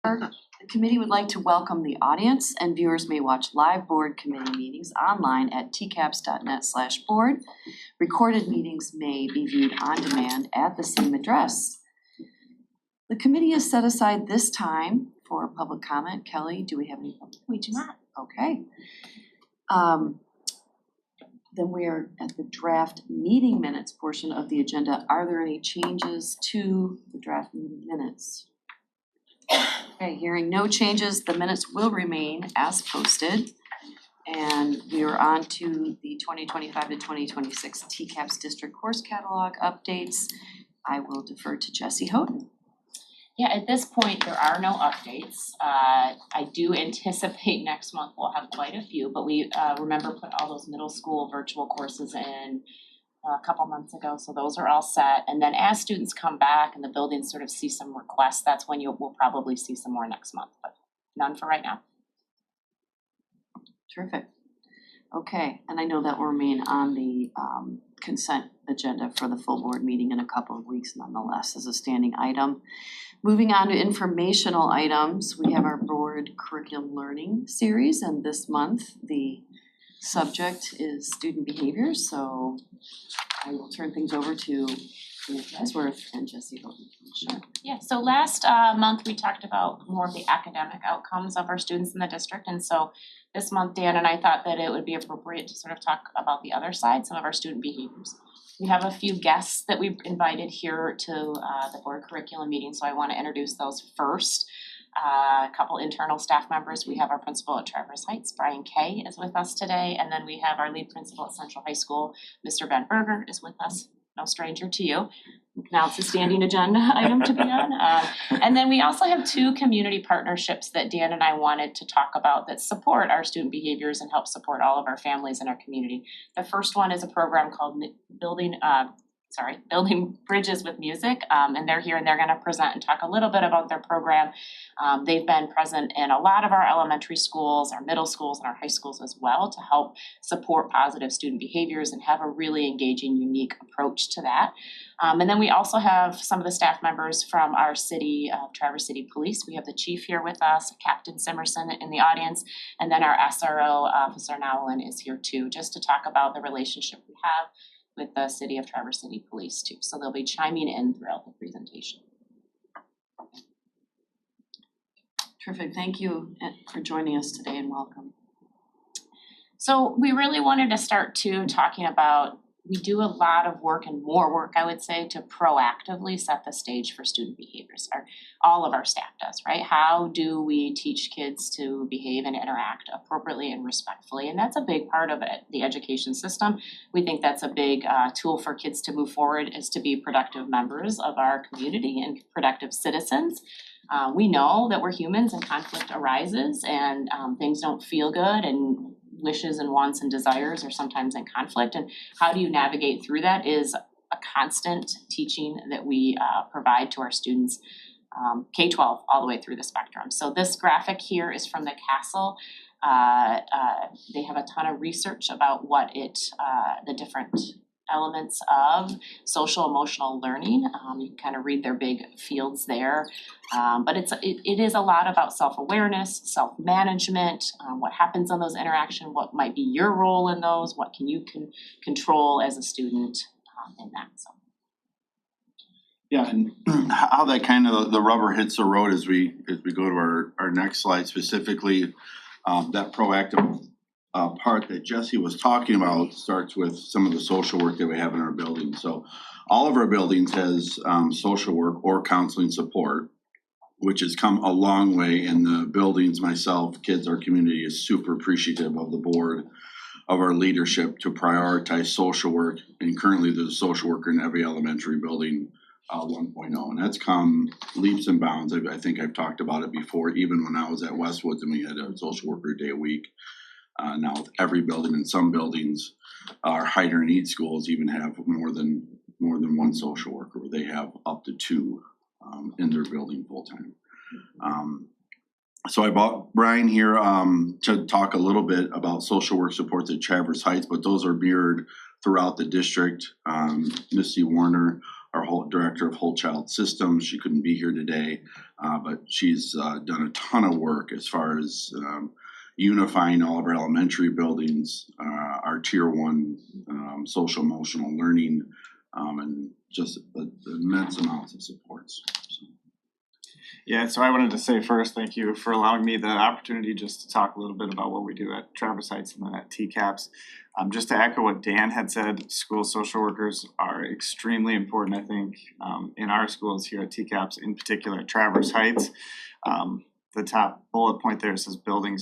The committee would like to welcome the audience, and viewers may watch live board committee meetings online at tcaps.net/board. Recorded meetings may be viewed on demand at the same address. The committee has set aside this time for public comment. Kelly, do we have any public? We do not. Okay. Then we are at the draft meeting minutes portion of the agenda. Are there any changes to the draft meeting minutes? Okay, hearing no changes, the minutes will remain as posted. And we are on to the 2025 to 2026 TCAPS district course catalog updates. I will defer to Jessie Houghton. Yeah, at this point, there are no updates. I do anticipate next month we'll have quite a few, but we remember put all those middle school virtual courses in a couple months ago, so those are all set. And then as students come back and the buildings sort of see some requests, that's when we'll probably see some more next month, but none for right now. Terrific. Okay, and I know that will remain on the consent agenda for the full board meeting in a couple of weeks nonetheless as a standing item. Moving on to informational items, we have our board curriculum learning series, and this month the subject is student behavior, so I will turn things over to Ann Casworth and Jessie Houghton. Sure. Yeah, so last month we talked about more of the academic outcomes of our students in the district, and so this month Dan and I thought that it would be appropriate to sort of talk about the other side, some of our student behaviors. We have a few guests that we've invited here to the board curriculum meeting, so I want to introduce those first. A couple internal staff members. We have our principal at Traverse Heights, Brian Kay, is with us today, and then we have our lead principal at Central High School, Mr. Ben Berger, is with us. No stranger to you. Now it's a standing agenda item to be on. And then we also have two community partnerships that Dan and I wanted to talk about that support our student behaviors and help support all of our families in our community. The first one is a program called Building Bridges with Music, and they're here and they're gonna present and talk a little bit about their program. They've been present in a lot of our elementary schools, our middle schools, and our high schools as well to help support positive student behaviors and have a really engaging, unique approach to that. And then we also have some of the staff members from our city, Traverse City Police. We have the chief here with us, Captain Simerson in the audience, and then our SRO, Officer Nowlin, is here too, just to talk about the relationship we have with the city of Traverse City Police too. So they'll be chiming in throughout the presentation. Terrific, thank you for joining us today and welcome. So we really wanted to start too talking about, we do a lot of work and more work, I would say, to proactively set the stage for student behaviors. All of our staff does, right? How do we teach kids to behave and interact appropriately and respectfully? And that's a big part of it, the education system. We think that's a big tool for kids to move forward, is to be productive members of our community and productive citizens. We know that we're humans and conflict arises and things don't feel good and wishes and wants and desires are sometimes in conflict, and how do you navigate through that is a constant teaching that we provide to our students, K-12 all the way through the spectrum. So this graphic here is from the Castle. They have a ton of research about what the different elements of social emotional learning. You can kind of read their big fields there. But it is a lot about self-awareness, self-management, what happens on those interactions, what might be your role in those, what can you control as a student in that. So. Yeah, and how that kind of the rubber hits the road as we go to our next slide, specifically that proactive part that Jessie was talking about starts with some of the social work that we have in our buildings. So all of our buildings has social work or counseling support, which has come a long way in the buildings. Myself, kids, our community is super appreciative of the board, of our leadership to prioritize social work. And currently there's a social worker in every elementary building 1.0, and that's come leaps and bounds. I think I've talked about it before, even when I was at Westwoods and we had a social worker a day a week. Now with every building, and some buildings, our higher need schools even have more than one social worker. They have up to two in their building full time. So I brought Brian here to talk a little bit about social work supports at Traverse Heights, but those are mirrored throughout the district. Missy Warner our whole director of whole child systems. She couldn't be here today, but she's done a ton of work as far as unifying all of our elementary buildings, our tier 1 social emotional learning, and just the immense amounts of supports. So. Yeah, so I wanted to say first, thank you for allowing me the opportunity just to talk a little bit about what we do at Traverse Heights and then at TCAPS. Just to echo what Dan had said, school social workers are extremely important, I think, in our schools here at TCAPS, in particular at Traverse Heights. The top bullet point there says building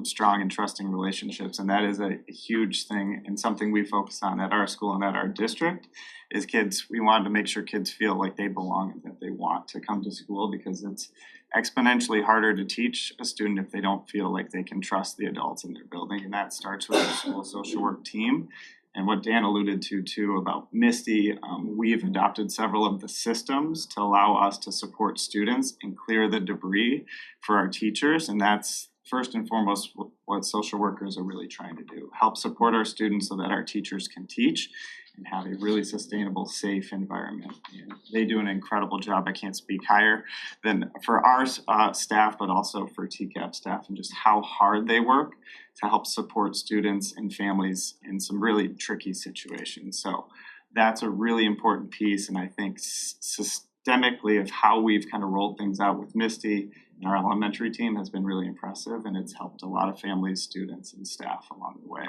strong and trusting relationships, and that is a huge thing and something we focus on at our school and at our district. Is kids, we wanted to make sure kids feel like they belong and that they want to come to school, because it's exponentially harder to teach a student if they don't feel like they can trust the adults in their building, and that starts with the school social work team. And what Dan alluded to too about Misty, we've adopted several of the systems to allow us to support students and clear the debris for our teachers, and that's first and foremost what social workers are really trying to do, help support our students so that our teachers can teach and have a really sustainable, safe environment. And they do an incredible job. I can't speak higher than for our staff, but also for TCAP staff, and just how hard they work to help support students and families in some really tricky situations. So that's a really important piece, and I think systemically of how we've kind of rolled things out with Misty and our elementary team has been really impressive, and it's helped a lot of families, students, and staff along the way.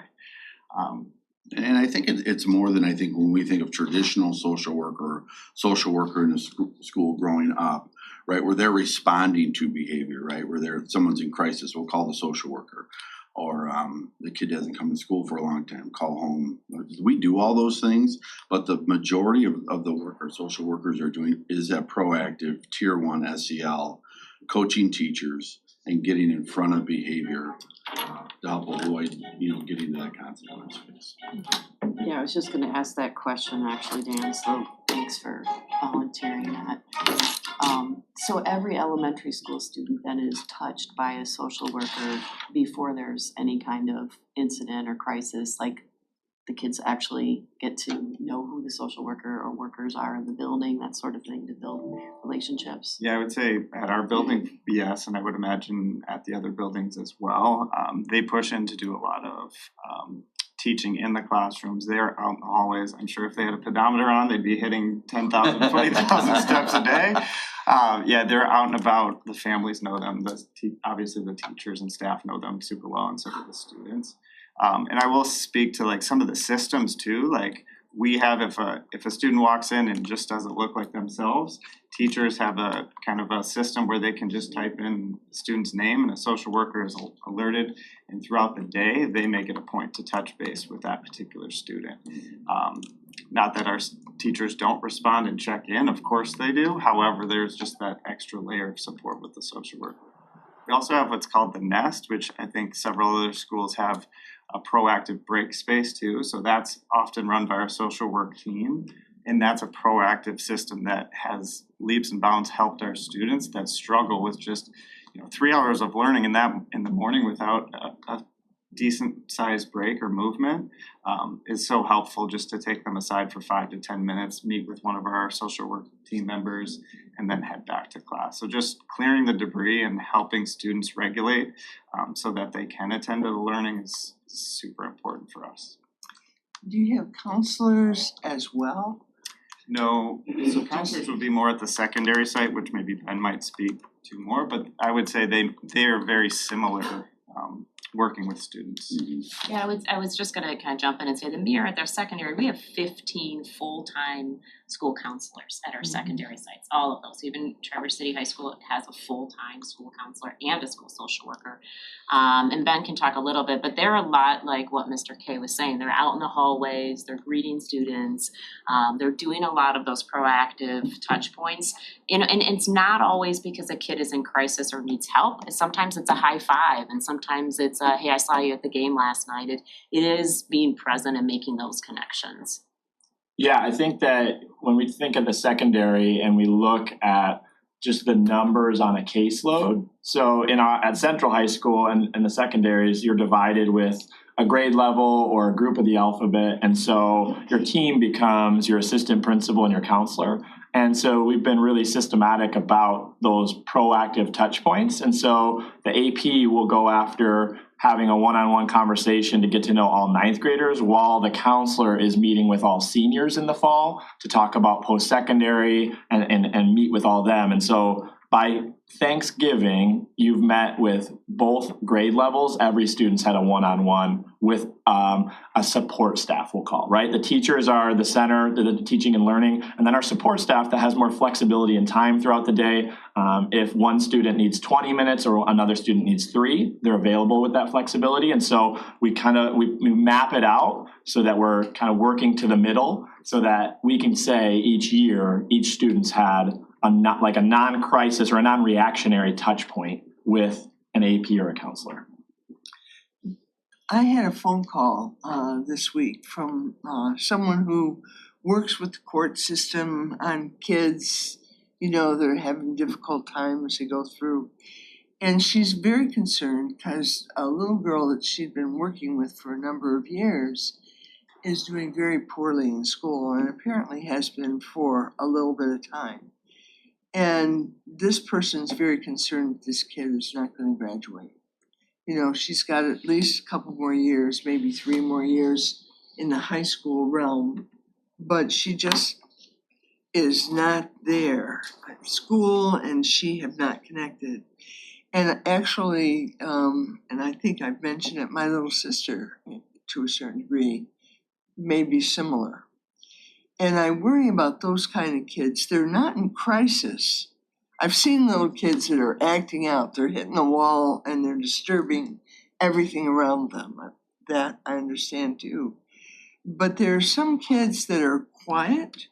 And I think it's more than, I think when we think of traditional social worker in a school growing up, right, where they're responding to behavior, right, where someone's in crisis, we'll call the social worker, or the kid hasn't come to school for a long time, call home. We do all those things, but the majority of the work our social workers are doing is that proactive tier 1 SEL, coaching teachers and getting in front of behavior to help avoid, getting to that consequence phase. Yeah, I was just gonna ask that question actually, Dan, so thanks for volunteering that. So every elementary school student then is touched by a social worker before there's any kind of incident or crisis, like the kids actually get to know who the social worker or workers are in the building, that sort of thing, to build relationships. Yeah, I would say at our building, yes, and I would imagine at the other buildings as well. They push in to do a lot of teaching in the classrooms. They're out in the hallways. I'm sure if they had a pedometer on, they'd be hitting 10,000, 20,000 steps a day. Yeah, they're out and about. The families know them. Obviously, the teachers and staff know them super well, and so do the students. And I will speak to like some of the systems too. Like we have, if a student walks in and just doesn't look like themselves, teachers have a kind of a system where they can just type in the student's name and a social worker is alerted, and throughout the day they make it a point to touch base with that particular student. Not that our teachers don't respond and check in, of course they do. However, there's just that extra layer of support with the social worker. We also have what's called the Nest, which I think several other schools have a proactive break space too. So that's often run by our social work team. And that's a proactive system that has leaps and bounds helped our students that struggle with just 3 hours of learning in the morning without a decent sized break or movement is so helpful, just to take them aside for 5 to 10 minutes, meet with one of our social work team members, and then head back to class. So just clearing the debris and helping students regulate so that they can attend to the learning is super important for us. Do you have counselors as well? No, so counselors would be more at the secondary site, which maybe Ben might speak to more, but I would say they are very similar working with students. Mm-hmm. Yeah, I was just gonna kind of jump in and say the Mirror at their secondary, we have 15 full-time school counselors at our secondary sites, all of those. Even Traverse City High School has a full-time school counselor and a school social worker. And Ben can talk a little bit, but they're a lot like what Mr. K was saying. They're out in the hallways, they're greeting students, they're doing a lot of those proactive touch points. And it's not always because a kid is in crisis or needs help. Sometimes it's a high five, and sometimes it's a, hey, I saw you at the game last night. It is being present and making those connections. Yeah, I think that when we think of the secondary and we look at just the numbers on a caseload. So at Central High School and the secondaries, you're divided with a grade level or a group of the alphabet. And so your team becomes your assistant principal and your counselor. And so we've been really systematic about those proactive touch points. And so the AP will go after having a one-on-one conversation to get to know all ninth graders, while the counselor is meeting with all seniors in the fall to talk about post-secondary and meet with all them. And so by Thanksgiving, you've met with both grade levels. Every student's had a one-on-one with a support staff, we'll call, right? The teachers are the center, the teaching and learning, and then our support staff that has more flexibility in time throughout the day. If one student needs 20 minutes or another student needs 3, they're available with that flexibility. And so we map it out so that we're kind of working to the middle so that we can say each year, each student's had a non-crisis or a non-reactionary touch point with an AP or a counselor. I had a phone call this week from someone who works with the court system on kids, that are having difficult times they go through. And she's very concerned because a little girl that she'd been working with for a number of years is doing very poorly in school and apparently has been for a little bit of time. And this person's very concerned that this kid is not going to graduate. She's got at least a couple more years, maybe 3 more years in the high school realm, but she just is not there at school and she have not connected. And actually, and I think I've mentioned it, my little sister, to a certain degree, may be similar. And I worry about those kind of kids. They're not in crisis. I've seen little kids that are acting out. They're hitting the wall and they're disturbing everything around them. That I understand too. But there are some kids that are quiet.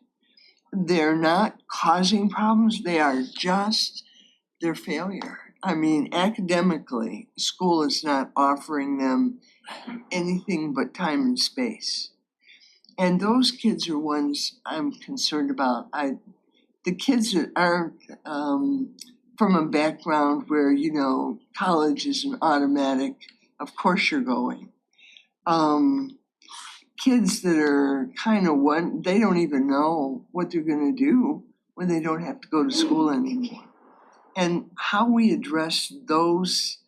They're not causing problems. They are just their failure. I mean, academically, school is not offering them anything but time and space. And those kids are ones I'm concerned about. The kids that aren't from a background where, college is an automatic, of course you're going. Kids that are kind of they don't even know what they're going to do when they don't have to go to school anymore. And how we address those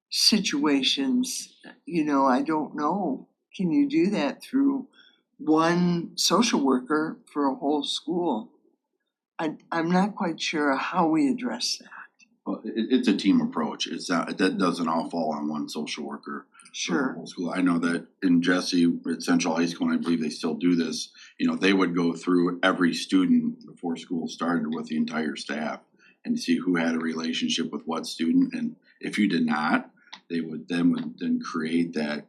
situations, I don't know. Can you do that through one social worker for a whole school? I'm not quite sure how we address that. Well, it's a team approach. It's not, that doesn't all fall on one social worker. Sure. Whole school. I know that in Jesse at Central High School, and I believe they still do this, they would go through every student before school started with the entire staff and see who had a relationship with what student. And if you did not, they would then create that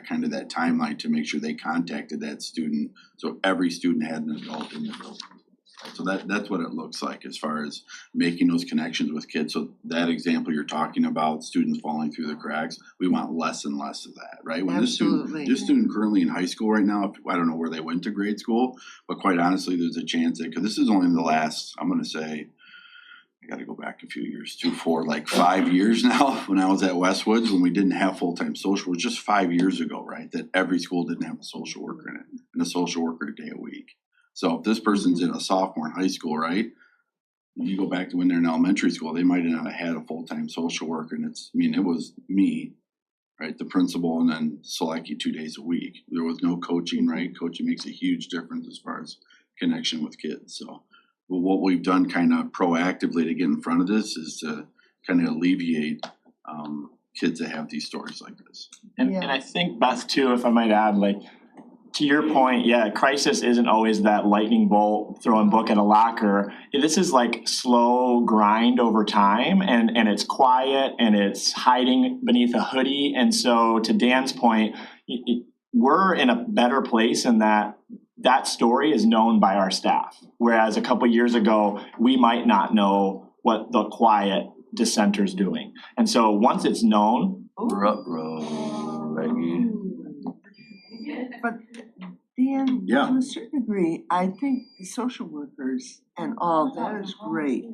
kind of that timeline to make sure they contacted that student. So every student had an adult in the building. So that's what it looks like as far as making those connections with kids. So that example you're talking about, students falling through the cracks, we want less and less of that, right? When Absolutely. this student currently in high school right now, I don't know where they went to grade school, but quite honestly, there's a chance that, because this is only the last, I'm going to say, I got to go back a few years, 5 years now, when I was at Westwoods, when we didn't have full-time social work, just 5 years ago, right? That every school didn't have a social worker in it, and a social worker a day a week. So if this person's in a sophomore in high school, right? You go back to when they're in elementary school, they might not have had a full-time social worker, and it was me, right? The principal, and then Selecki 2 days a week. There was no coaching, right? Coaching makes a huge difference as far as connection with kids. So what we've done kind of proactively to get in front of this is to kind of alleviate kids that have these stories like this. And I think, Beth, too, if I might add, to your point, crisis isn't always that lightning bolt, throwing book at a locker. This is slow grind over time, and it's quiet and it's hiding beneath a hoodie. And so to Dan's point, we're in a better place in that story is known by our staff. Whereas a couple years ago, we might not know what the quiet dissenter's doing. And so once it's known, But Dan, Yeah. to a certain degree, I think the social workers and all, that is great.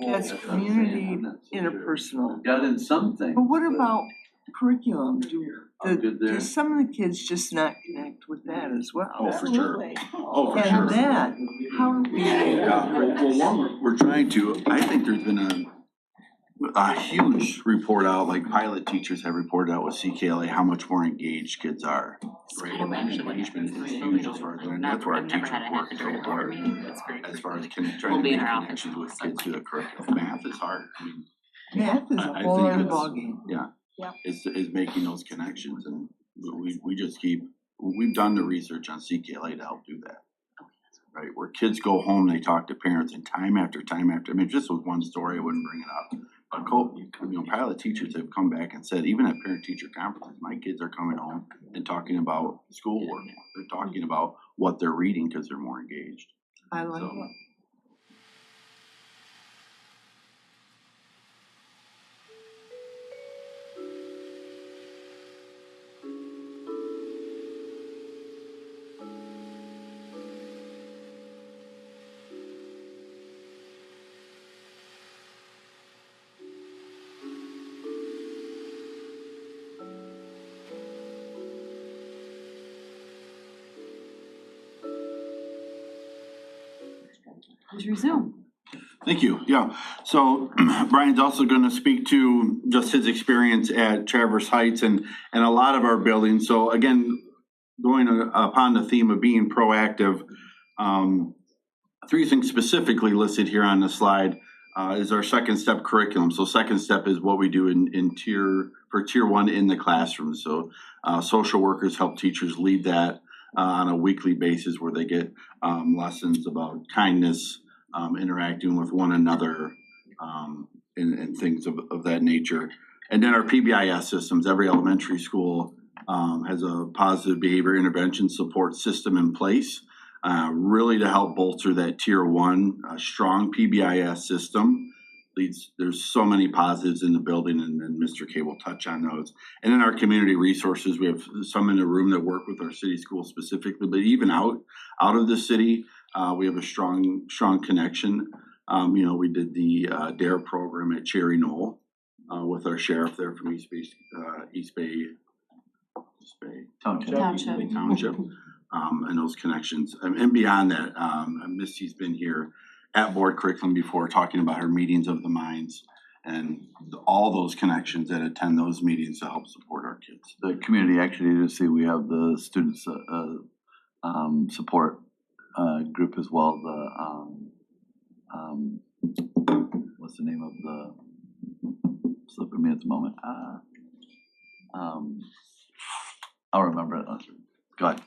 That's community interpersonal. Got in something. But what about curriculum? Good there. Do some of the kids just not connect with that as well? Oh, for sure. Oh, for sure. And that, how are we? Yeah, well, one, we're trying to, I think there's been a huge report out, like pilot teachers have reported out with CKLA, how much more engaged kids are. Right, and that engagement is huge as far as, and that's where our teachers work so hard. As far as trying to make connections with kids through the curriculum, math is hard, I mean, Math is a I whole think other it's- ballgame. is making those connections, and we just keep, we've done the research on CKLA to help do that. Right, where kids go home, they talk to parents, and time after time after, I mean, if this was one story, I wouldn't bring it up. But pilot teachers have come back and said, even at parent-teacher conferences, my kids are coming home and talking about schoolwork. They're talking about what they're reading because they're more engaged. I like So, that. Please resume. thank you, yeah. So Brian's also gonna speak to just his experience at Traverse Heights and a lot of our buildings. So again, going upon the theme of being proactive, three things specifically listed here on the slide is our second step curriculum. So second step is what we do in tier one in the classroom. So social workers help teachers lead that on a weekly basis where they get lessons about kindness, interacting with one another, and things of that nature. And then our PBIS systems, every elementary school has a positive behavior intervention support system in place, really to help bolster that tier one strong PBIS system. There's so many positives in the building, and Mr. K will touch on those. And in our community resources, we have some in the room that work with our city schools specifically, but even out of the city, we have a strong connection. We did the DARE program at Cherry Knoll with our sheriff there from East Bay Township, and those connections. And beyond that, Misty's been here at board curriculum before, talking about her meetings of the minds and all those connections that attend those meetings to help support our kids. The community action agency, we have the students support group as well. What's the name of the, slipping me at the moment. I'll remember it. Go ahead.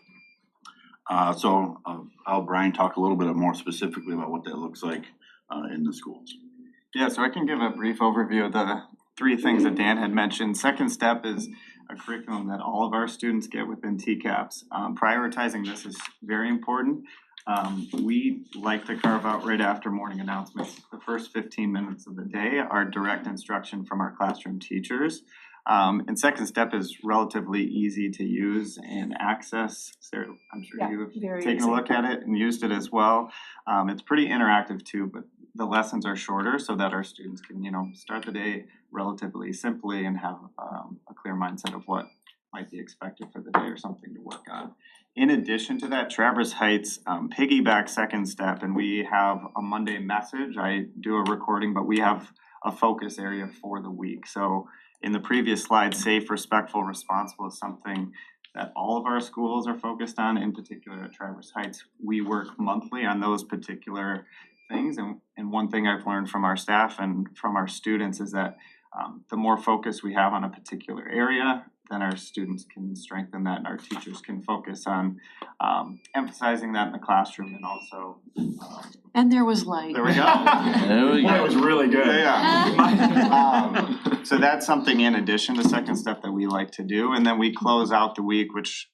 So I'll have Brian talk a little bit more specifically about what that looks like in the schools. Yeah, so I can give a brief overview of the three things that Dan had mentioned. Second step is a curriculum that all of our students get within TCAPS. Prioritizing this is very important. We like to carve out right after morning announcements. The first 15 minutes of the day are direct instruction from our classroom teachers. And second step is relatively easy to use and access. Sarah, I'm sure you've taken a look at it and used it as well. It's pretty interactive too, but the lessons are shorter so that our students can, start the day relatively simply and have a clear mindset of what might be expected for the day or something to work on. In addition to that, Traverse Heights piggyback second step, and we have a Monday message. I do a recording, but we have a focus area for the week. So in the previous slide, safe, respectful, responsible is something that all of our schools are focused on, in particular at Traverse Heights. We work monthly on those particular things, and one thing I've learned from our staff and from our students is that the more focus we have on a particular area, then our students can strengthen that and our teachers can focus on emphasizing that in the classroom and also And there was light. there we go. There we That go. was really good. So that's something in addition to second step that we like to do, and then we close out the week, which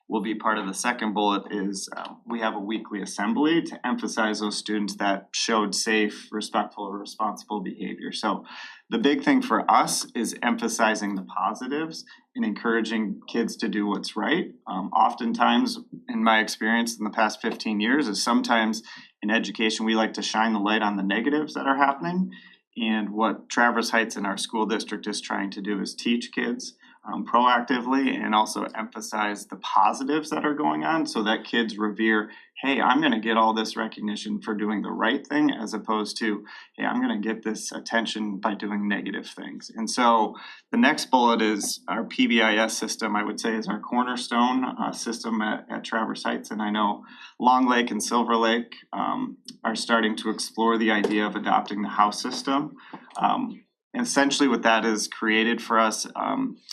will be part of the second bullet, is we have a weekly assembly to emphasize those students that showed safe, respectful, responsible behavior. So the big thing for us is emphasizing the positives and encouraging kids to do what's right. Oftentimes, in my experience in the past 15 years, is sometimes in education, we like to shine the light on the negatives that are happening. And what Traverse Heights in our school district is trying to do is teach kids proactively and also emphasize the positives that are going on so that kids revere, hey, I'm gonna get all this recognition for doing the right thing as opposed to, hey, I'm gonna get this attention by doing negative things. And so the next bullet is our PBIS system, I would say is our cornerstone system at Traverse Heights. And I know Long Lake and Silver Lake are starting to explore the idea of adopting the house system. Essentially what that has created for us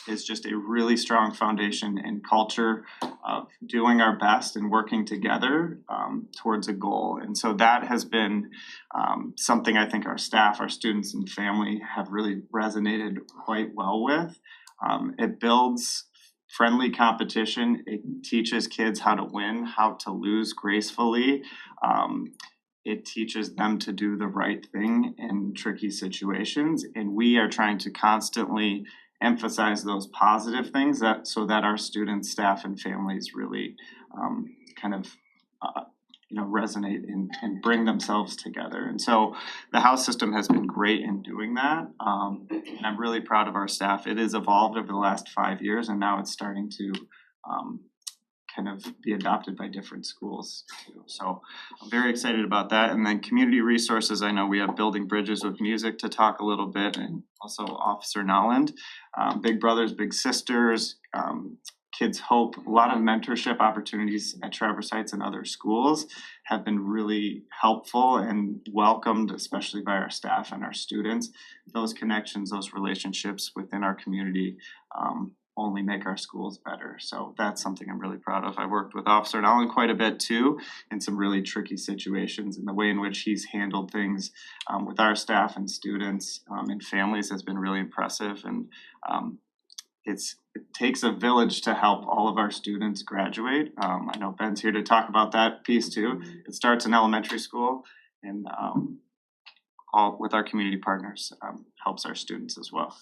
is just a really strong foundation and culture of doing our best and working together towards a goal. And so that has been something I think our staff, our students and family have really resonated quite well with. It builds friendly competition. It teaches kids how to win, how to lose gracefully. It teaches them to do the right thing in tricky situations, and we are trying to constantly emphasize those positive things so that our students, staff, and families really resonate and bring themselves together. And so the house system has been great in doing that, and I'm really proud of our staff. It has evolved over the last 5 years, and now it's starting to be adopted by different schools too. So I'm very excited about that. And then community resources, I know we have Building Bridges with Music to talk a little bit, and also Officer Nolland, Big Brothers, Big Sisters, Kids Hope. A lot of mentorship opportunities at Traverse Heights and other schools have been really helpful and welcomed, especially by our staff and our students. Those connections, those relationships within our community only make our schools better. So that's something I'm really proud of. I worked with Officer Nolland quite a bit too in some really tricky situations, and the way in which he's handled things with our staff and students and families has been really impressive. And it takes a village to help all of our students graduate. I know Ben's here to talk about that piece too. It starts in elementary school, and all with our community partners helps our students as well.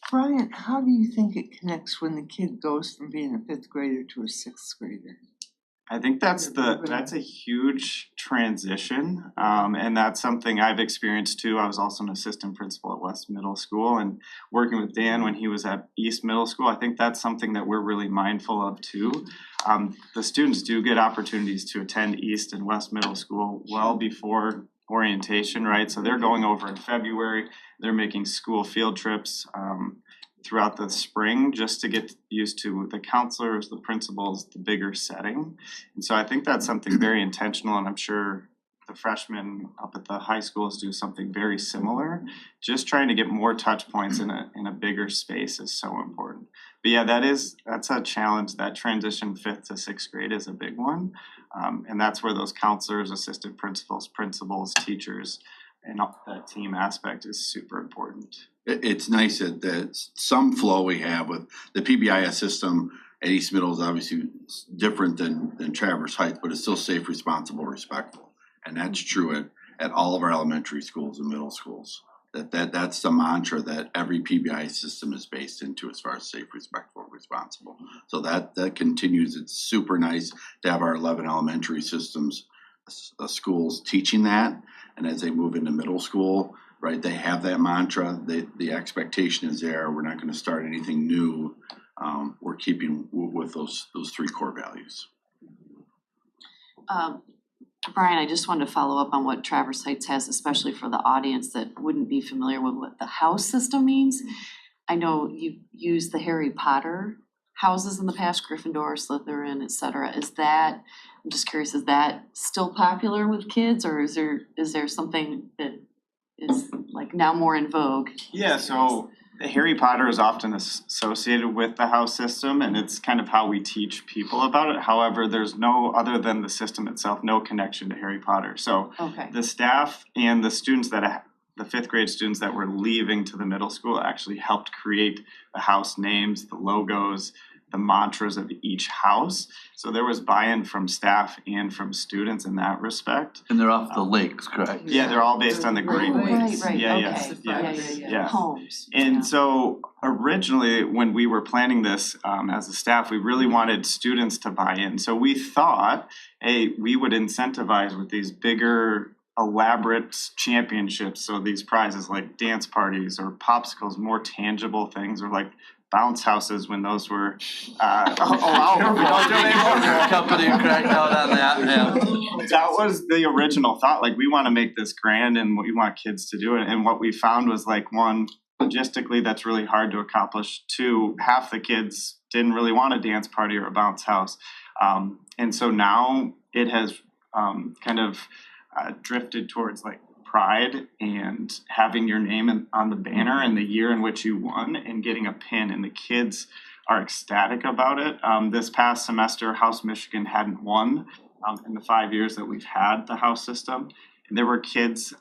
Brian, how do you think it connects when the kid goes from being a 5th grader to a 6th grader? I think that's a huge transition, and that's something I've experienced too. I was also an assistant principal at West Middle School, and working with Dan when he was at East Middle School, I think that's something that we're really mindful of too. The students do get opportunities to attend East and West Middle School well before orientation, right? So they're going over in February, they're making school field trips throughout the spring just to get used to the counselors, the principals, the bigger setting. And so I think that's something very intentional, and I'm sure the freshmen up at the high schools do something very similar. Just trying to get more touch points in a bigger space is so important. But yeah, that's a challenge. That transition 5th to 6th grade is a big one. And that's where those counselors, assistant principals, teachers, and that team aspect is super important. It's nice that some flow we have with the PBIS system at East Middle is obviously different than Traverse Heights, but it's still safe, responsible, respectful. And that's true at all of our elementary schools and middle schools. That's the mantra that every PBI system is based into as far as safe, respectful, responsible. So that continues. It's super nice to have our 11 elementary systems, schools teaching that. And as they move into middle school, right, they have that mantra. The expectation is there. We're not going to start anything new. We're keeping with those 3 core values. Brian, I just wanted to follow up on what Traverse Heights has, especially for the audience that wouldn't be familiar with what the house system means. I know you've used the Harry Potter houses in the past, Gryffindor, Slytherin, etc. I'm just curious, is that still popular with kids, or is there something that is like now more in vogue? Yeah, so Harry Potter is often associated with the house system, and it's kind of how we teach people about it. However, there's no, other than the system itself, no connection to Harry Potter. So the staff and the students the 5th grade students that were leaving to the middle school actually helped create the house names, the logos, the mantras of each house. So there was buy-in from staff and from students in that respect. And they're off the lakes, correct? Yeah, they're all based on the Great Lakes. Right, Yeah, yeah, okay, yeah. yeah. Homes. And so originally, when we were planning this as a staff, we really wanted students to buy in. So we thought, hey, we would incentivize with these bigger, elaborate championships. So these prizes like dance parties or popsicles, more tangible things, or like bounce houses when those were Company cracked out on that, yeah. That was the original thought, like we want to make this grand and we want kids to do it. And what we found was like, one, logistically that's really hard to accomplish. Two, half the kids didn't really want a dance party or a bounce house. And so now it has kind of drifted towards like pride and having your name on the banner and the year in which you won and getting a pin, and the kids are ecstatic about it. This past semester, House Michigan hadn't won in the 5 years that we've had the house system. And there were kids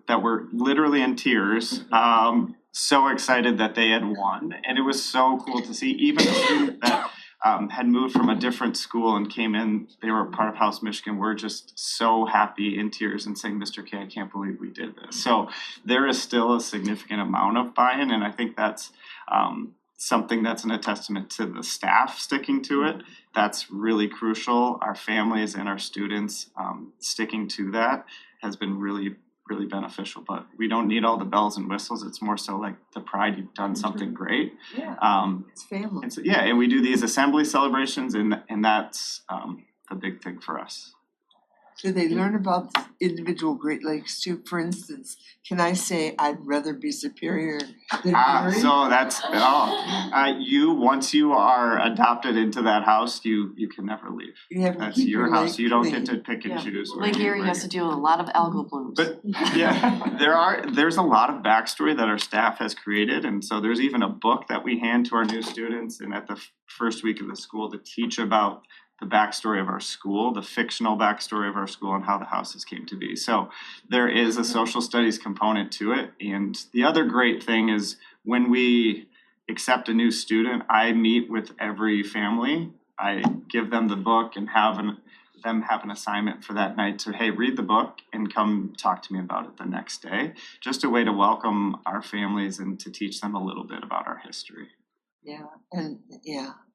that were literally in tears, so excited that they had won. And it was so cool to see, even a student that had moved from a different school and came in, they were part of House Michigan, were just so happy, in tears, and saying, Mr. K, I can't believe we did this. So there is still a significant amount of buy-in, and I think that's something that's a testament to the staff sticking to it. That's really crucial. Our families and our students sticking to that has been really beneficial, but we don't need all the bells and whistles. It's more so like the pride, you've done something great. Yeah, it's family. And so, yeah, and we do these assembly celebrations, and that's the big thing for us. Do they learn about the individual Great Lakes too? For instance, can I say I'd rather be Superior than Erie? So that's you, once you are adopted into that house, you can never leave. You have to That's keep your house. lake You don't clean. get to pick and Yeah. choose. where Lake you Erie bring has it. to do with a lot of algal blooms. But yeah, there's a lot of backstory that our staff has created, and so there's even a book that we hand to our new students and at the first week of the school to teach about the backstory of our school, the fictional backstory of our school, and how the houses came to be. So there is a social studies component to it. And the other great thing is when we accept a new student, I meet with every family. I give them the book and have an assignment for that night to, hey, read the book and come talk to me about it the next day. Just a way to welcome our families and to teach them a little bit about our history.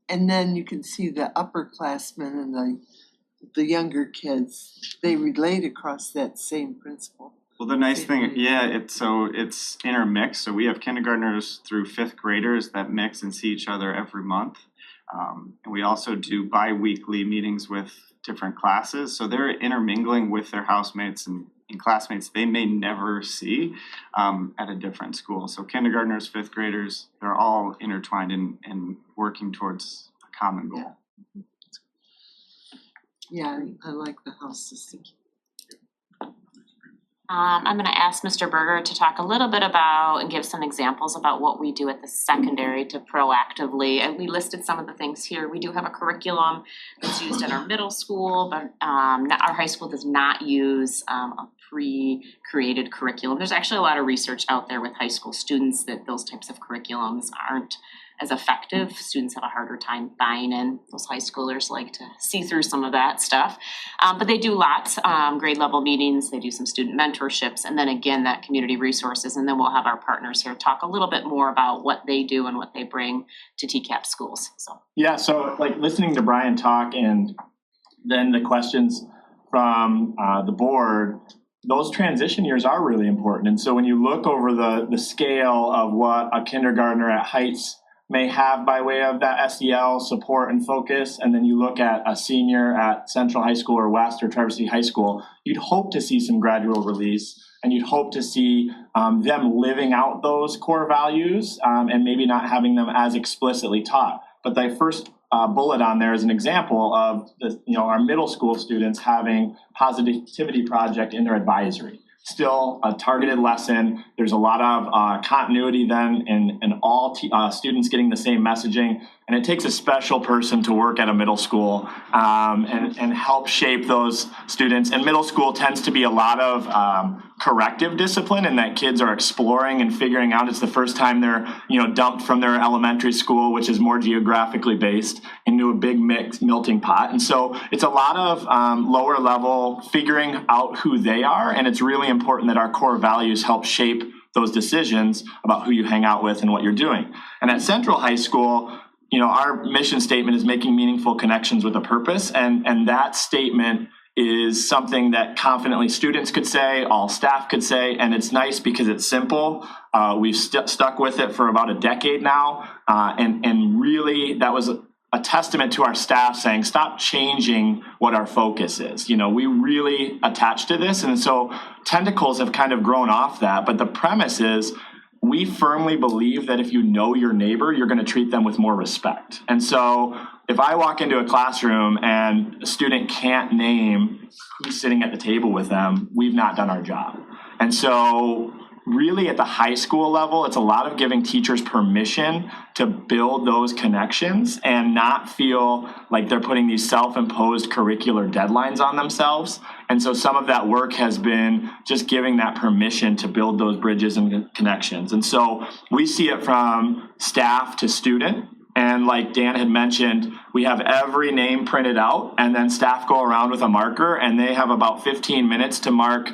And then you can see the upperclassmen and the younger kids, they relate across that same principle. Well, the nice thing, it's intermixed. So we have kindergartners through fifth graders that mix and see each other every month. And we also do bi-weekly meetings with different classes. So they're intermingling with their housemates and classmates they may never see at a different school. So kindergartners, fifth graders, they're all intertwined and working towards a common goal. Yeah, I like the house system. I'm gonna ask Mr. Berger to talk a little bit about and give some examples about what we do at the secondary to proactively, and we listed some of the things here. We do have a curriculum that's used at our middle school, but our high school does not use a pre-created curriculum. There's actually a lot of research out there with high school students that those types of curriculums aren't as effective. Students have a harder time buying in. Those high schoolers like to see through some of that stuff. But they do lots, grade level meetings, they do some student mentorships, and then again, that community resources. And then we'll have our partners here talk a little bit more about what they do and what they bring to TCAPS schools, so. Yeah, so like listening to Brian talk and then the questions from the board, those transition years are really important. And so when you look over the scale of what a kindergartner at Heights may have by way of that SEL support and focus, and then you look at a senior at Central High School or West or Traverse City High School, you'd hope to see some gradual release, and you'd hope to see them living out those core values and maybe not having them as explicitly taught. But the first bullet on there is an example of our middle school students having positivity project in their advisory. Still a targeted lesson. There's a lot of continuity then in all students getting the same messaging. And it takes a special person to work at a middle school and help shape those students. And middle school tends to be a lot of corrective discipline, in that kids are exploring and figuring out. It's the first time they're dumped from their elementary school, which is more geographically based, into a big melting pot. And so it's a lot of lower level figuring out who they are. And it's really important that our core values help shape those decisions about who you hang out with and what you're doing. And at Central High School, our mission statement is making meaningful connections with a purpose. And that statement is something that confidently students could say, all staff could say, and it's nice because it's simple. We've stuck with it for about a decade now. And really that was a testament to our staff saying, stop changing what our focus is. We really attach to this. And so tentacles have kind of grown off that. But the premise is, we firmly believe that if you know your neighbor, you're going to treat them with more respect. And so if I walk into a classroom and a student can't name who's sitting at the table with them, we've not done our job. And so really at the high school level, it's a lot of giving teachers permission to build those connections and not feel like they're putting these self-imposed curricular deadlines on themselves. And so some of that work has been just giving that permission to build those bridges and connections. And so we see it from staff to student. And like Dan had mentioned, we have every name printed out, and then staff go around with a marker, and they have about 15 minutes to mark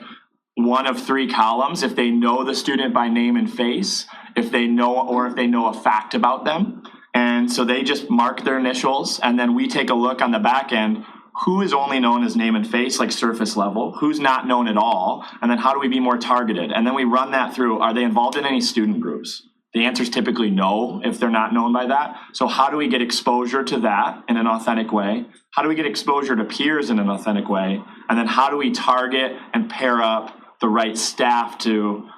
one of 3 columns if they know the student by name and face, if they know a fact about them. And so they just mark their initials, and then we take a look on the back end, who is only known as name and face, like surface level, who's not known at all, and then how do we be more targeted? And then we run that through, are they involved in any student groups? The answer is typically no if they're not known by that. So how do we get exposure to that in an authentic way? How do we get exposure to peers in an authentic way? And then how do we target and pair up the right staff to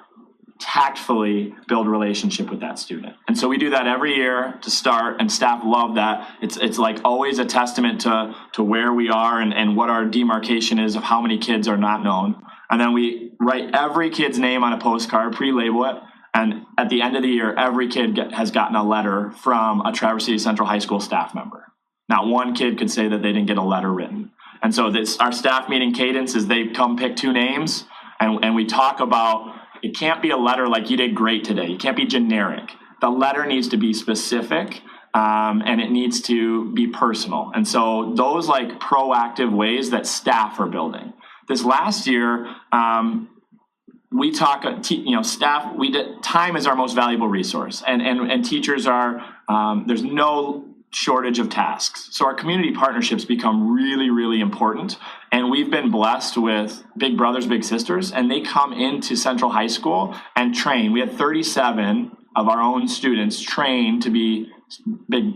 tactfully build a relationship with that student? And so we do that every year to start, and staff love that. It's like always a testament to where we are and what our demarcation is of how many kids are not known. And then we write every kid's name on a postcard, pre-label it, and at the end of the year, every kid has gotten a letter from a Traverse City Central High School staff member. Not one kid could say that they didn't get a letter written. And so our staff meeting cadence is they come pick 2 names, and we talk about, it can't be a letter like you did great today. It can't be generic. The letter needs to be specific, and it needs to be personal. And so those like proactive ways that staff are building. This last year, we talk, staff, time is our most valuable resource, and teachers are, there's no shortage of tasks. So our community partnerships become really, really important. And we've been blessed with big brothers, big sisters, and they come into Central High School and train. We had 37 of our own students trained to be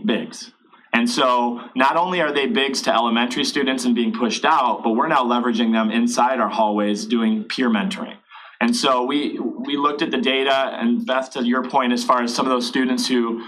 bigs. And so not only are they bigs to elementary students and being pushed out, but we're now leveraging them inside our hallways doing peer mentoring. And so we looked at the data, and Beth, to your point, as far as some of those students who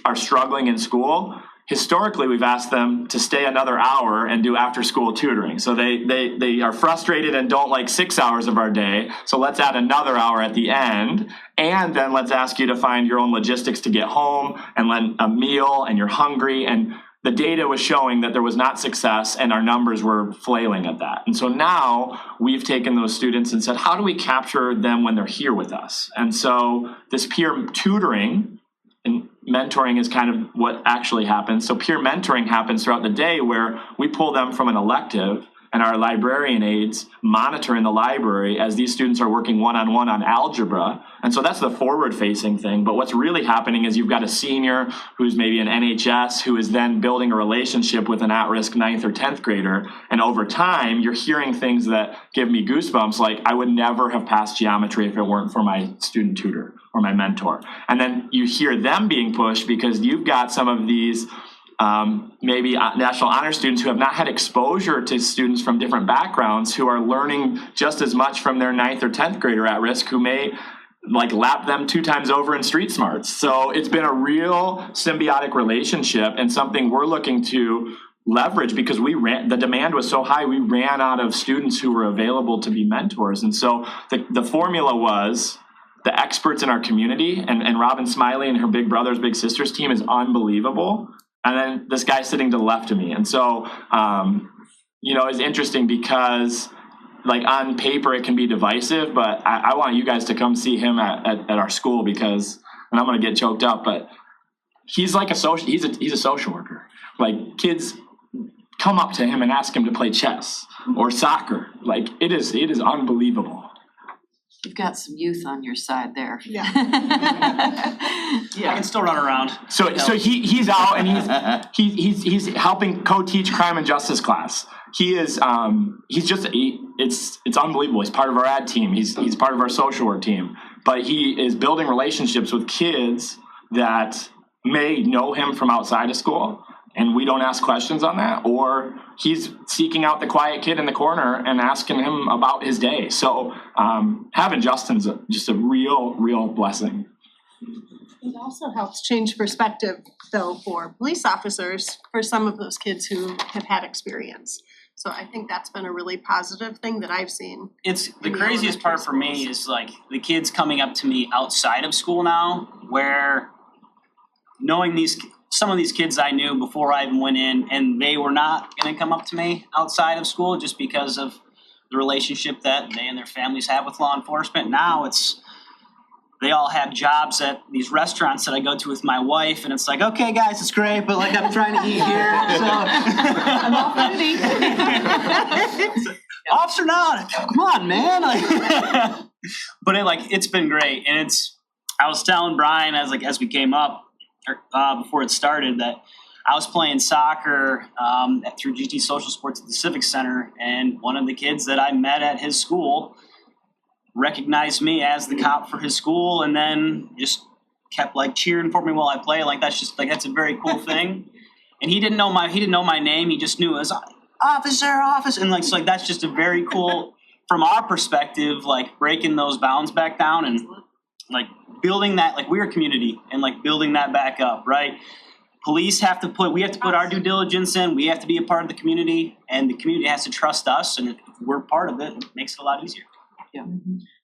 are struggling in school, historically we've asked them to stay another hour and do after school tutoring. So they are frustrated and don't like 6 hours of our day. So let's add another hour at the end. And then let's ask you to find your own logistics to get home and then a meal, and you're hungry. And the data was showing that there was not success, and our numbers were flailing at that. And so now we've taken those students and said, how do we capture them when they're here with us? And so this peer tutoring and mentoring is kind of what actually happens. So peer mentoring happens throughout the day, where we pull them from an elective, and our librarian aides monitor in the library as these students are working one-on-one on algebra. And so that's the forward-facing thing. But what's really happening is you've got a senior who's maybe an NHS who is then building a relationship with an at-risk 9th or 10th grader. And over time, you're hearing things that give me goosebumps, like I would never have passed geometry if it weren't for my student tutor or my mentor. And then you hear them being pushed because you've got some of these maybe National Honor students who have not had exposure to students from different backgrounds, who are learning just as much from their 9th or 10th grader at risk, who may like lap them 2 times over in street smarts. So it's been a real symbiotic relationship, and something we're looking to leverage because the demand was so high, we ran out of students who were available to be mentors. And so the formula was the experts in our community, and Robin Smiley and her Big Brothers Big Sisters team is unbelievable. And then this guy sitting to the left of me. And so, it's interesting because like on paper it can be divisive, but I want you guys to come see him at our school because, and I'm going to get choked up, but he's like he's a social worker. Like kids come up to him and ask him to play chess or soccer. Like it is unbelievable. You've got some youth on your side there. Yeah. I can still run around. So he's out and he's helping co-teach crime and justice class. He is it's unbelievable. He's part of our ad team. He's part of our social work team. But he is building relationships with kids that may know him from outside of school, and we don't ask questions on that, or he's seeking out the quiet kid in the corner and asking him about his day. So having Justin's just a real blessing. It also helps change perspective, though, for police officers, for some of those kids who have had experience. So I think that's been a really positive thing that I've seen. It's the craziest part for me is like the kids coming up to me outside of school now, where knowing some of these kids I knew before I even went in, and they were not gonna come up to me outside of school just because of the relationship that they and their families have with law enforcement. Now they all have jobs at these restaurants that I go to with my wife, and it's like, okay, guys, it's great, but like I'm trying to eat here, so I'm all foodie. Officer, now, come on, man. But it's been great, and I was telling Brian as we came up before it started that I was playing soccer through GT Social Sports at the Civic Center, and one of the kids that I met at his school recognized me as the cop for his school, and then just kept cheering for me while I play. That's a very cool thing. And he didn't know my name. He just knew it was officer, and so that's just a very cool from our perspective, breaking those bounds back down and building that, we're a community and building that back up, right? Police we have to put our due diligence in. We have to be a part of the community, and the community has to trust us. And if we're part of it, it makes it a lot easier. Yeah,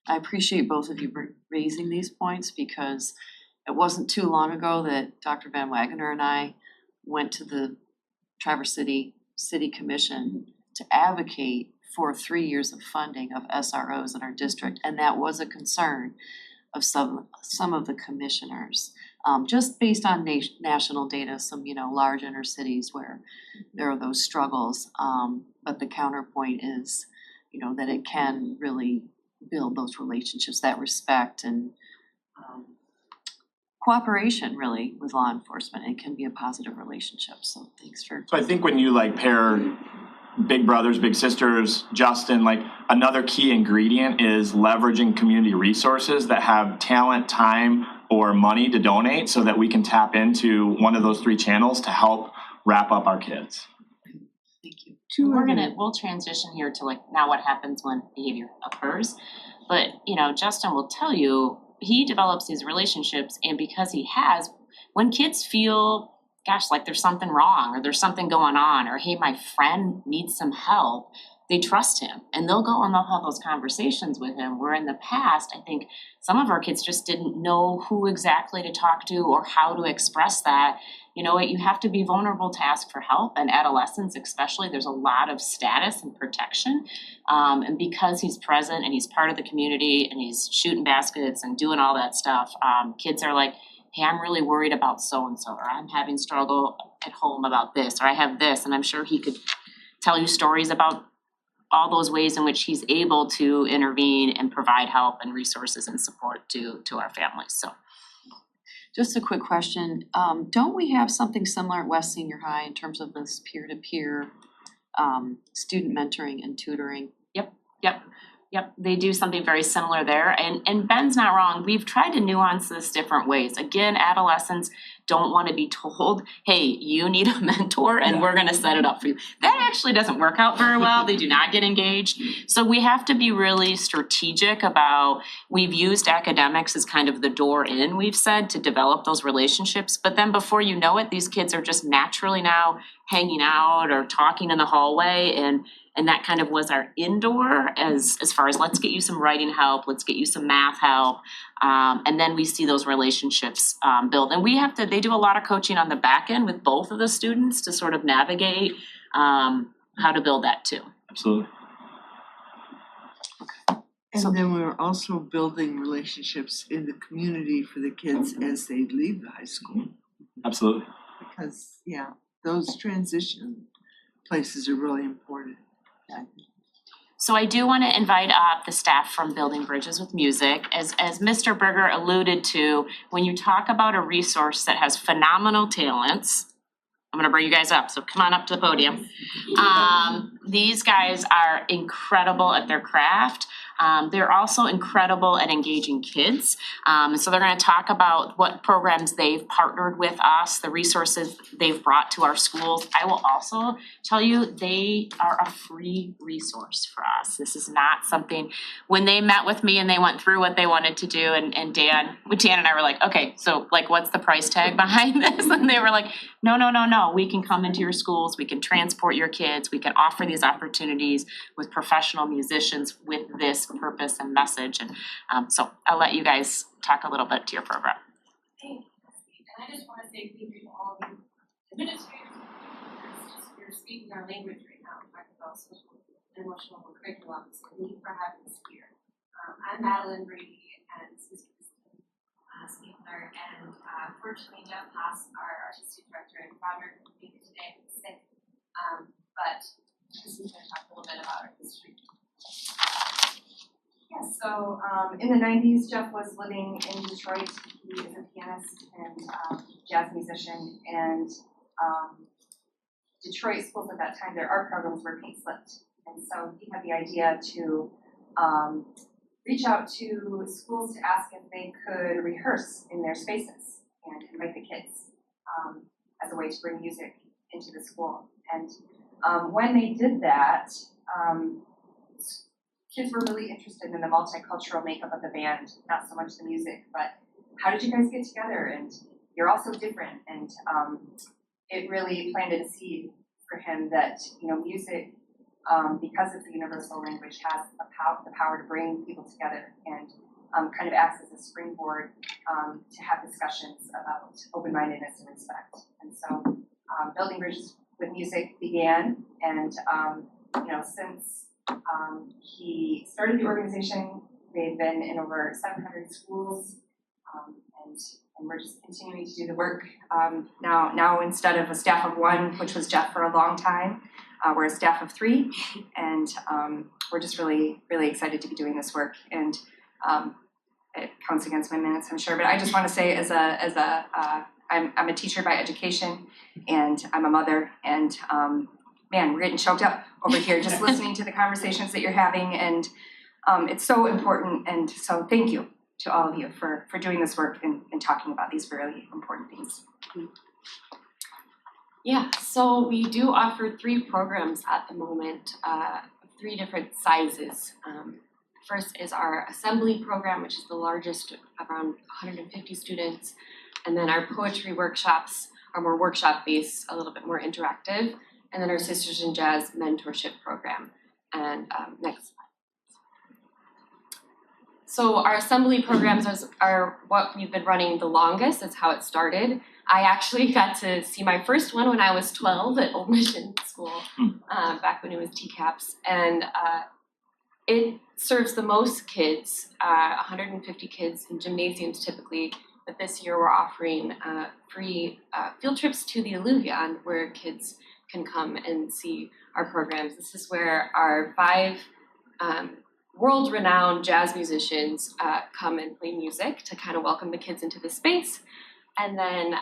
I appreciate both of you raising these points because it wasn't too long ago that Dr. Van Wagener and I went to the Traverse City Commission to advocate for 3 years of funding of SROs in our district, and that was a concern of some of the commissioners. Just based on national data, some large inner cities where there are those struggles, but the counterpoint is that it can really build those relationships, that respect and cooperation really with law enforcement. It can be a positive relationship. So thanks for. So I think when you pair big brothers, big sisters, Justin, another key ingredient is leveraging community resources that have talent, time, or money to donate so that we can tap into one of those three channels to help wrap up our kids. Thank you. We'll transition here to now what happens when behavior occurs. But, Justin will tell you, he develops these relationships, and because when kids feel, gosh, there's something wrong or there's something going on, or hey, my friend needs some help, they trust him and they'll go and they'll have those conversations with him. Where in the past, I think some of our kids just didn't know who exactly to talk to or how to express that. You know what, you have to be vulnerable to ask for help, and adolescents especially, there's a lot of status and protection. And because he's present and he's part of the community and he's shooting baskets and doing all that stuff, kids are like, hey, I'm really worried about so-and-so, or I'm having struggle at home about this, or I have this. And I'm sure he could tell you stories about all those ways in which he's able to intervene and provide help and resources and support to our families. So just a quick question. Don't we have something similar at West Senior High in terms of this peer-to-peer student mentoring and tutoring? Yep, they do something very similar there. And Ben's not wrong. We've tried to nuance this different ways. Again, adolescents don't want to be told, hey, you need a mentor and we're going to set it up for you. That actually doesn't work out very well. They do not get engaged. So we have to be really strategic about, we've used academics as kind of the door in, we've said, to develop those relationships. But then before you know it, these kids are just naturally now hanging out or talking in the hallway, and that kind of was our indoor as far as, let's get you some writing help, let's get you some math help. And then we see those relationships build. And they do a lot of coaching on the back end with both of the students to sort of navigate how to build that too. Absolutely. So- And then we're also building relationships in the community for the kids as they leave the high school. Absolutely. Because, yeah, those transition places are really important. So I do want to invite up the staff from Building Bridges with Music. As Mr. Berger alluded to, when you talk about a resource that has phenomenal talents, I'm gonna bring you guys up, so come on up to the podium. These guys are incredible at their craft. They're also incredible at engaging kids. So they're gonna talk about what programs they've partnered with us, the resources they've brought to our schools. I will also tell you, they are a free resource for us. This is not something, when they met with me and they went through what they wanted to do, and Dan and I were like, okay, so like, what's the price tag behind this? And they were like, no, we can come into your schools, we can transport your kids, we can offer these opportunities with professional musicians with this purpose and message. And so I'll let you guys talk a little bit to your program. Thank you. And I just want to say thank you to all of you administrators. You're speaking our language right now, talking about social and emotional curriculum. So thank you for having us here. I'm Madeline Brady and Susan Spiegler, and fortunately Jeff Haas, our artistic director and founder, can be here today with sick. But this is going to talk a little bit about our history. Yeah, so in the 90s, Jeff was living in Detroit. He is a pianist and jazz musician, and Detroit schools at that time, their art programs were pink slipped. And so he had the idea to reach out to schools to ask if they could rehearse in their spaces and invite the kids as a way to bring music into the school. And when they did that, kids were really interested in the multicultural makeup of the band, not so much the music, but how did you guys get together? And you're all so different. And it really planted a seed for him that, you know, music, because it's a universal language, has the power to bring people together and kind of acts as a springboard to have discussions about open-mindedness and respect. And so Building Bridges with Music began, and you know, since he started the organization, they've been in over 700 schools, and we're just continuing to do the work. Now instead of a staff of one, which was Jeff for a long time, we're a staff of 3, and we're just really, really excited to be doing this work. And it counts against my minutes, I'm sure. But I just want to say, I'm a teacher by education, and I'm a mother, and man, we're getting choked up over here just listening to the conversations that you're having, and it's so important. And so thank you to all of you for doing this work and talking about these really important things. Yeah, so we do offer 3 programs at the moment, 3 different sizes. First is our assembly program, which is the largest, around 150 students. And then our poetry workshops are more workshop-based, a little bit more interactive. And then our Sisters in Jazz mentorship program. And next slide. So our assembly programs are what we've been running the longest. That's how it started. I actually got to see my first one when I was 12 at Old Mission School, back when it was TCAPS. And it serves the most kids, 150 kids in gymnasiums typically. But this year we're offering free field trips to the Alluvion, where kids can come and see our programs. This is where our 5 world-renowned jazz musicians come and play music to kind of welcome the kids into the space. And then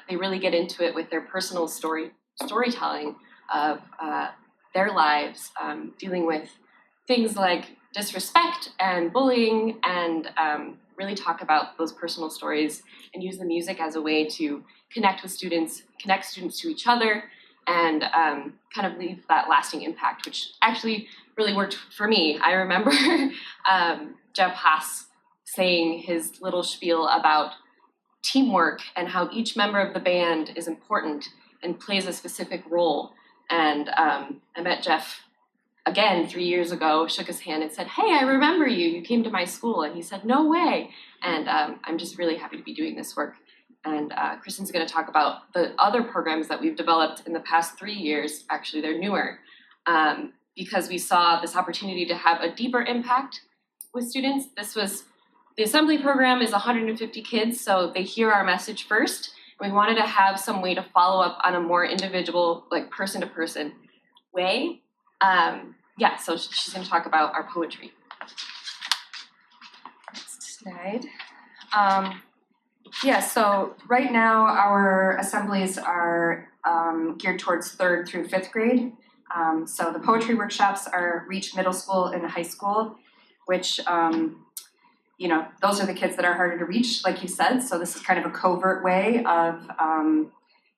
they really get into it with their personal storytelling of their lives, dealing with things like disrespect and bullying, and really talk about those personal stories and use the music as a way to connect with students, connect students to each other, and kind of leave that lasting impact, which actually really worked for me. I remember Jeff Haas saying his little spiel about teamwork and how each member of the band is important and plays a specific role. And I met Jeff again 3 years ago, shook his hand and said, "Hey, I remember you. You came to my school." And he said, "No way." And I'm just really happy to be doing this work. And Kristen's going to talk about the other programs that we've developed in the past 3 years. Actually, they're newer, because we saw this opportunity to have a deeper impact with students. The assembly program is 150 kids, so they hear our message first. We wanted to have some way to follow up on a more individual, like person-to-person way. So she's going to talk about our poetry. Next slide. So right now our assemblies are geared towards 3rd through 5th grade. So the poetry workshops are reach middle school and high school, which those are the kids that are harder to reach, like you said. So this is kind of a covert way of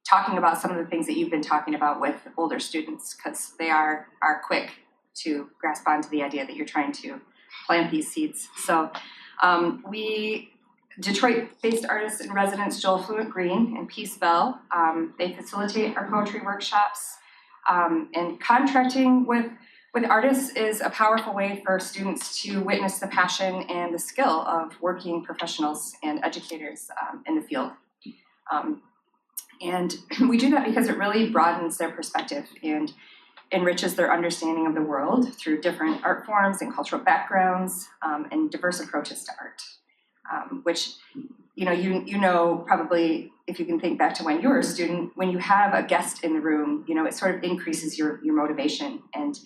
talking about some of the things that you've been talking about with older students, because they are quick to grasp onto the idea that you're trying to plant these seeds. So Detroit-based artists in residence Joel Fluent Green and Peace Bell, they facilitate our poetry workshops. And contracting with artists is a powerful way for students to witness the passion and the skill of working professionals and educators in the field. And we do that because it really broadens their perspective and enriches their understanding of the world through different art forms and cultural backgrounds and diverse approaches to art, which you know probably, if you can think back to when you were a student, when you have a guest in the room, it sort of increases your motivation and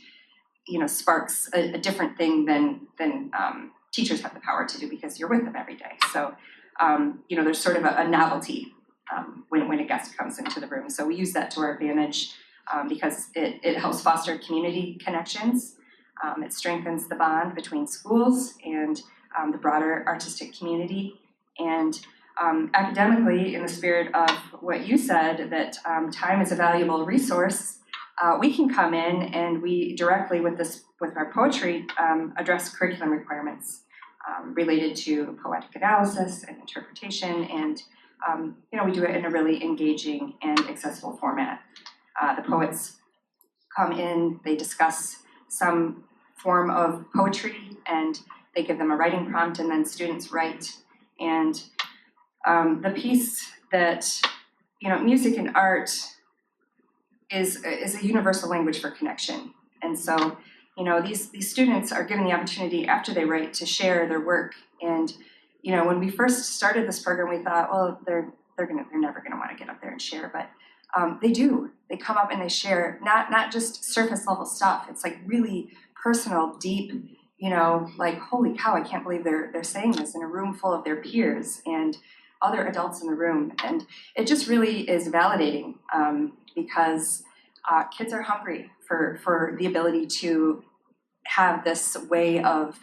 sparks a different thing than teachers have the power to do, because you're with them every day. So there's sort of a novelty when a guest comes into the room. So we use that to our advantage because it helps foster community connections. It strengthens the bond between schools and the broader artistic community. And academically, in the spirit of what you said, that time is a valuable resource, we can come in and we directly, with our poetry, address curriculum requirements related to poetic analysis and interpretation, and we do it in a really engaging and accessible format. The poets come in, they discuss some form of poetry, and they give them a writing prompt, and then students write. And the piece that, music and art is a universal language for connection. And so, these students are given the opportunity after they write to share their work. And, when we first started this program, we thought, well, they're never gonna want to get up there and share, but they do. They come up and they share, not just surface level stuff. It's like really personal, deep, like, holy cow, I can't believe they're saying this in a room full of their peers and other adults in the room. And it just really is validating because kids are hungry for the ability to have this way of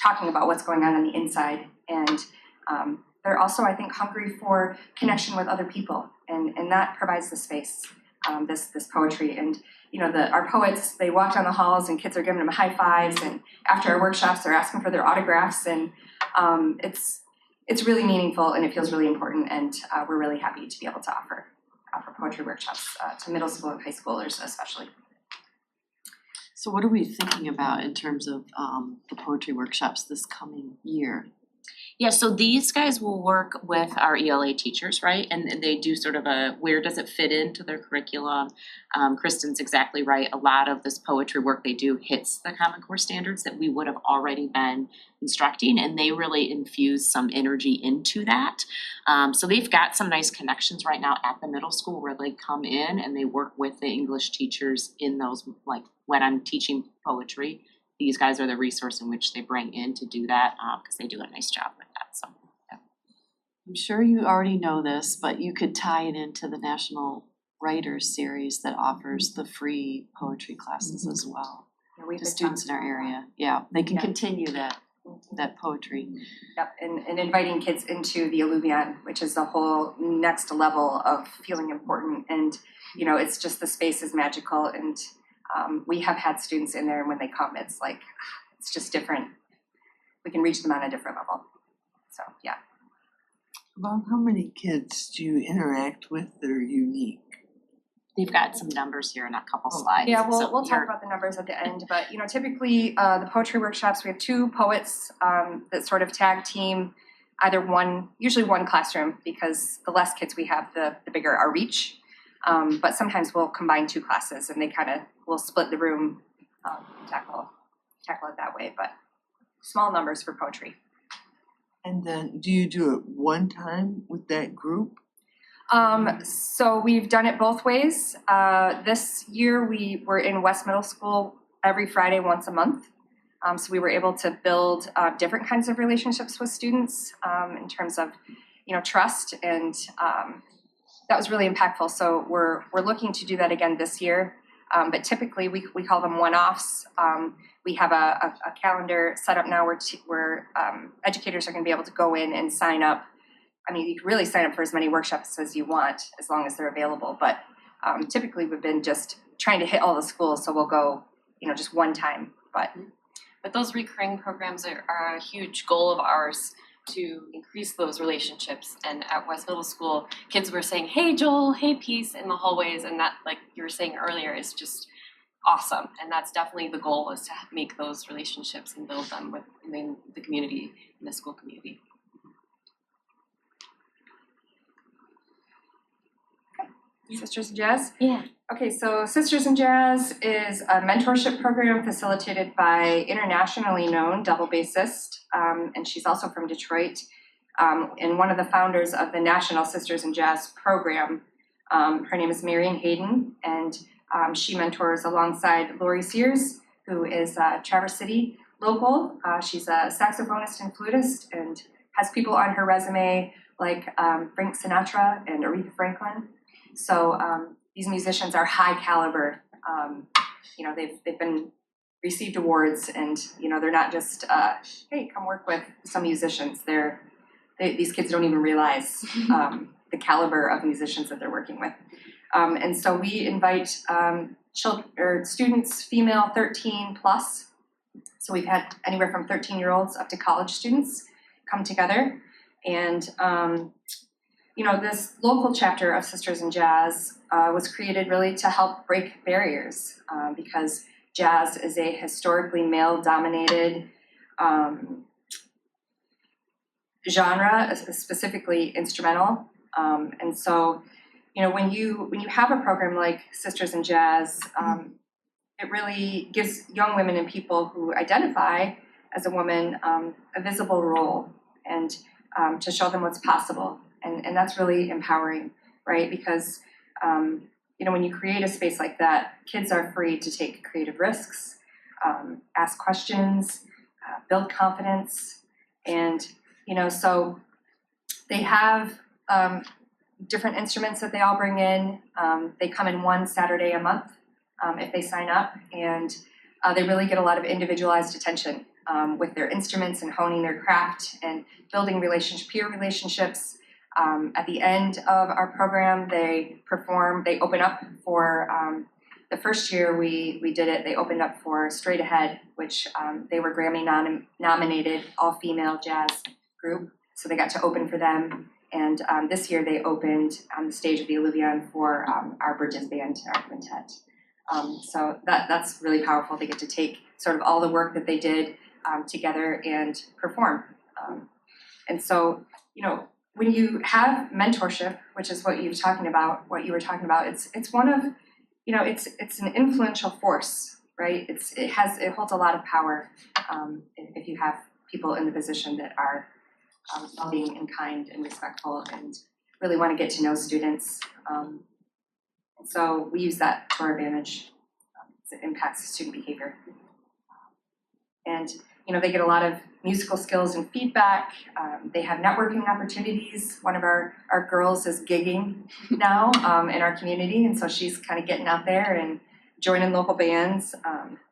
talking about what's going on the inside. And they're also, I think, hungry for connection with other people. And that provides the space, this poetry. And our poets, they walk down the halls and kids are giving them high fives, and after our workshops they're asking for their autographs, and it's really meaningful and it feels really important, and we're really happy to be able to offer poetry workshops to middle school and high schoolers especially. So what are we thinking about in terms of the poetry workshops this coming year? Yeah, so these guys will work with our ELA teachers, right? And they do sort of where does it fit into their curriculum? Kristen's exactly right. A lot of this poetry work they do hits the Common Core standards that we would have already been instructing, and they really infuse some energy into that. So they've got some nice connections right now at the middle school where they come in and they work with the English teachers in those, like when I'm teaching poetry. These guys are the resource in which they bring in to do that because they do a nice job with that. So, yeah. I'm sure you already know this, but you could tie it into the National Writers Series that offers the free poetry classes as well Yeah, we've to been students in our talking about area. Yeah, they can Yeah. continue that that poetry. Yep, and inviting kids into the Alluvion, which is a whole next level of feeling important. And, you know, it's just the space is magical. And we have had students in there, and when they come, it's like, it's just different. We can reach them on a different level. So, yeah. About how many kids do you interact with that are unique? We've got some numbers here in a couple slides. Yeah, So we'll talk here- about the numbers at the end, but you know, typically the poetry workshops, we have 2 poets that sort of tag team either usually one classroom, because the less kids we have, the bigger our reach. But sometimes we'll combine 2 classes and we'll split the room, tackle it that way, but small numbers for poetry. And then do you do it one time with that group? So we've done it both ways. This year we were in West Middle School every Friday once a month. So we were able to build different kinds of relationships with students in terms of, you know, trust, and that was really impactful. So we're looking to do that again this year. But typically we call them one-offs. We have a calendar set up now where educators are going to be able to go in and sign up. I mean, you can really sign up for as many workshops as you want, as long as they're available. But typically, we've been just trying to hit all the schools, so we'll go, you know, just one time. But those recurring programs are a huge goal of ours to increase those relationships. And at West Middle School, kids were saying, "Hey, Joel, hey, Peace," in the hallways, and that, like you were saying earlier, is just awesome. And that's definitely the goal, is to make those relationships and build them within the community, in the school community. Sisters in Jazz? Yeah. Okay, so Sisters in Jazz is a mentorship program facilitated by internationally known double bassist, and she's also from Detroit, and one of the founders of the National Sisters in Jazz program. Her name is Marian Hayden, and she mentors alongside Lori Sears, who is Traverse City local. She's a saxophonist and flutist, and has people on her resume like Frank Sinatra and Aretha Franklin. So these musicians are high caliber. You know, they've been received awards, and you know, they're not just hey, come work with some musicians. These kids don't even realize the caliber of musicians that they're working with. And so we invite students, female 13 plus. So we've had anywhere from 13-year-olds up to college students come together, and you know, this local chapter of Sisters in Jazz was created really to help break barriers, because jazz is a historically male-dominated genre, specifically instrumental. And so, you know, when you have a program like Sisters in Jazz, it really gives young women and people who identify as a woman a visible role, and to show them what's possible. And that's really empowering, right? Because, you know, when you create a space like that, kids are free to take creative risks, ask questions, build confidence. And, you know, so they have different instruments that they all bring in. They come in one Saturday a month if they sign up. And they really get a lot of individualized attention with their instruments and honing their craft and building peer relationships. At the end of our program, they open up for, the first year we did it, they opened up for Straight Ahead, which they were Grammy nominated all-female jazz group. So they got to open for them. And this year they opened on the stage of the Alluvion for our Bridges Band, our quintet. So that's really powerful. They get to take sort of all the work that they did together and perform. And so, you know, when you have mentorship, which is what you were talking about, it's one of, you know, it's an influential force, right? It holds a lot of power if you have people in the position that are loving and kind and respectful and really want to get to know students. And so we use that to our advantage. It impacts student behavior. And you know, they get a lot of musical skills and feedback. They have networking opportunities. One of our girls is gigging now in our community, and so she's kind of getting out there and join in local bands.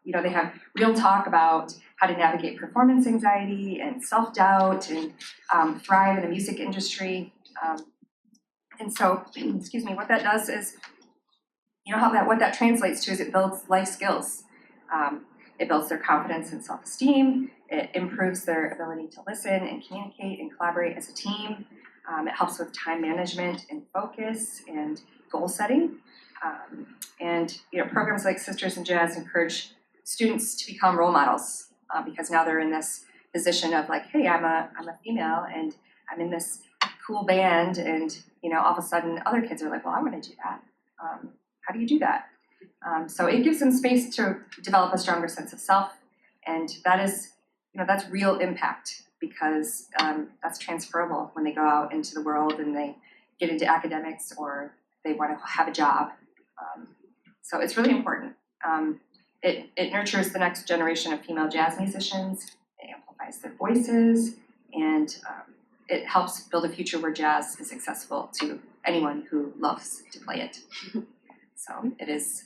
They have real talk about how to navigate performance anxiety and self-doubt and thrive in the music industry. And so, excuse me, what that does is, what that translates to is it builds life skills. It builds their confidence and self-esteem. It improves their ability to listen and communicate and collaborate as a team. It helps with time management and focus and goal setting. Programs like Sisters in Jazz encourage students to become role models because now they're in this position of like, hey, I'm a female and I'm in this cool band, and all of a sudden other kids are like, well, I want to do that. How do you do that? So it gives them space to develop a stronger sense of self, and that is, that's real impact because that's transferable when they go out into the world and they get into academics or they want to have a job. So it's really important. It nurtures the next generation of female jazz musicians, it amplifies their voices, and it helps build a future where jazz is accessible to anyone who loves to play it. So it is,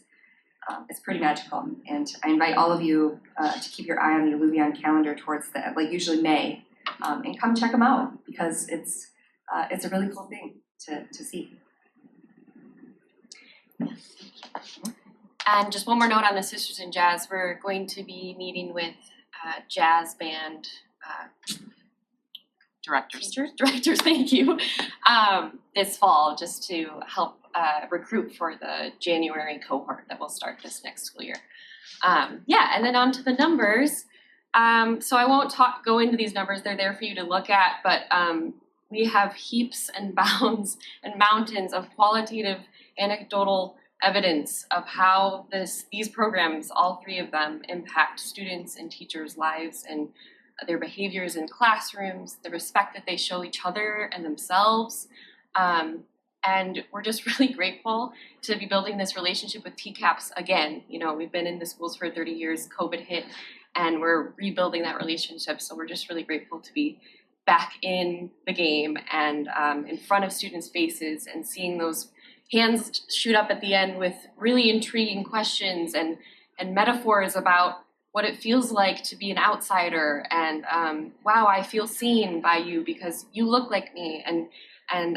it's pretty magical, and I invite all of you to keep your eye on the Alluvion calendar towards usually May, and come check them out because it's a really cool thing to see. And just one more note on the Sisters in Jazz, we're going to be meeting with jazz band directors, thank you, this fall just to help recruit for the January cohort that will start this next school year. And then on to the numbers. So I won't go into these numbers, they're there for you to look at, but we have heaps and bounds and mountains of qualitative anecdotal evidence of how these programs, all three of them, impact students and teachers' lives and their behaviors in classrooms, the respect that they show each other and themselves. And we're just really grateful to be building this relationship with TCAPS again. We've been in the schools for 30 years, COVID hit, and we're rebuilding that relationship. So we're just really grateful to be back in the game and in front of students' faces and seeing those hands shoot up at the end with really intriguing questions and metaphors about what it feels like to be an outsider, and wow, I feel seen by you because you look like me, and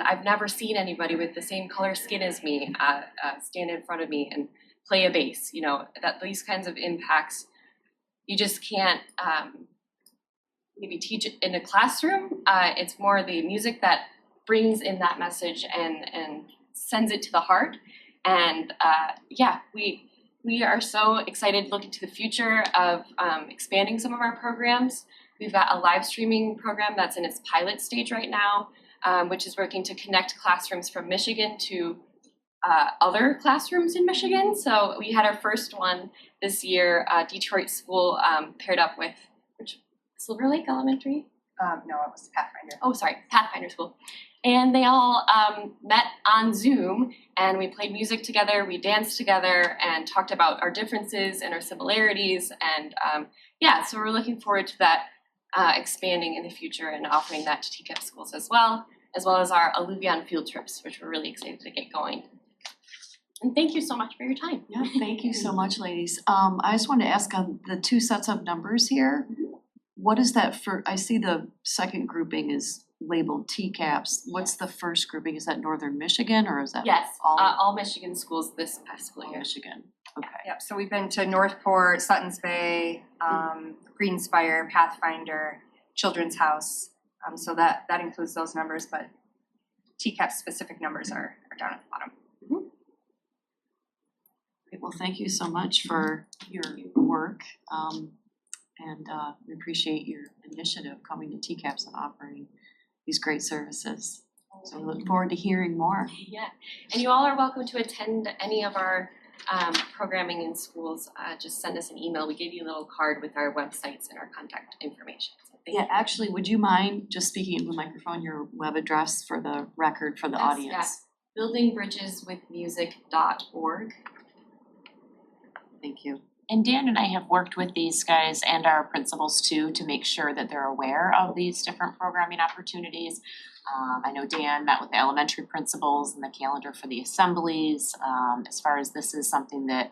I've never seen anybody with the same color skin as me stand in front of me and play a bass. That these kinds of impacts you just can't maybe teach it in a classroom. It's more the music that brings in that message and sends it to the heart. And we are so excited looking to the future of expanding some of our programs. We've got a live streaming program that's in its pilot stage right now, which is working to connect classrooms from Michigan to other classrooms in Michigan. So we had our first one this year, Detroit School paired up with Silver Lake Elementary. No, it was Pathfinder. Oh, sorry, Pathfinder School. And they all met on Zoom, and we played music together, we danced together, and talked about our differences and our similarities. And so we're looking forward to that expanding in the future and offering that to TCAPS schools as well as our Alluvion field trips, which we're really excited to get going. And thank you so much for your time. Yeah, thank you so much, ladies. I just wanted to ask on the two sets of numbers here. What is that for? I see the second grouping is labeled TCAPS. What's the first grouping? Is that Northern Michigan or is that Yes, all Michigan schools this past school year. Michigan? Okay. Yep, so we've been to Northport, Suttons Bay, Greenspire, Pathfinder, Children's House. So that includes those numbers, but TCAPS specific numbers are down at the bottom. Great. Well, thank you so much for your work. And we appreciate your initiative coming to TCAPS and offering these great services. So we look forward to hearing more. Yeah, and you all are welcome to attend any of our programming in schools. Just send us an email. We give you a little card with our websites and our contact information. So Yeah, actually, would you mind just speaking into the microphone, your web address for the record for the audience? Yeah. buildingbridgeswithmusic.org. Thank you. And Dan and I have worked with these guys and our principals too to make sure that they're aware of these different programming opportunities. I know Dan met with the elementary principals and the calendar for the assemblies. As far as this is something that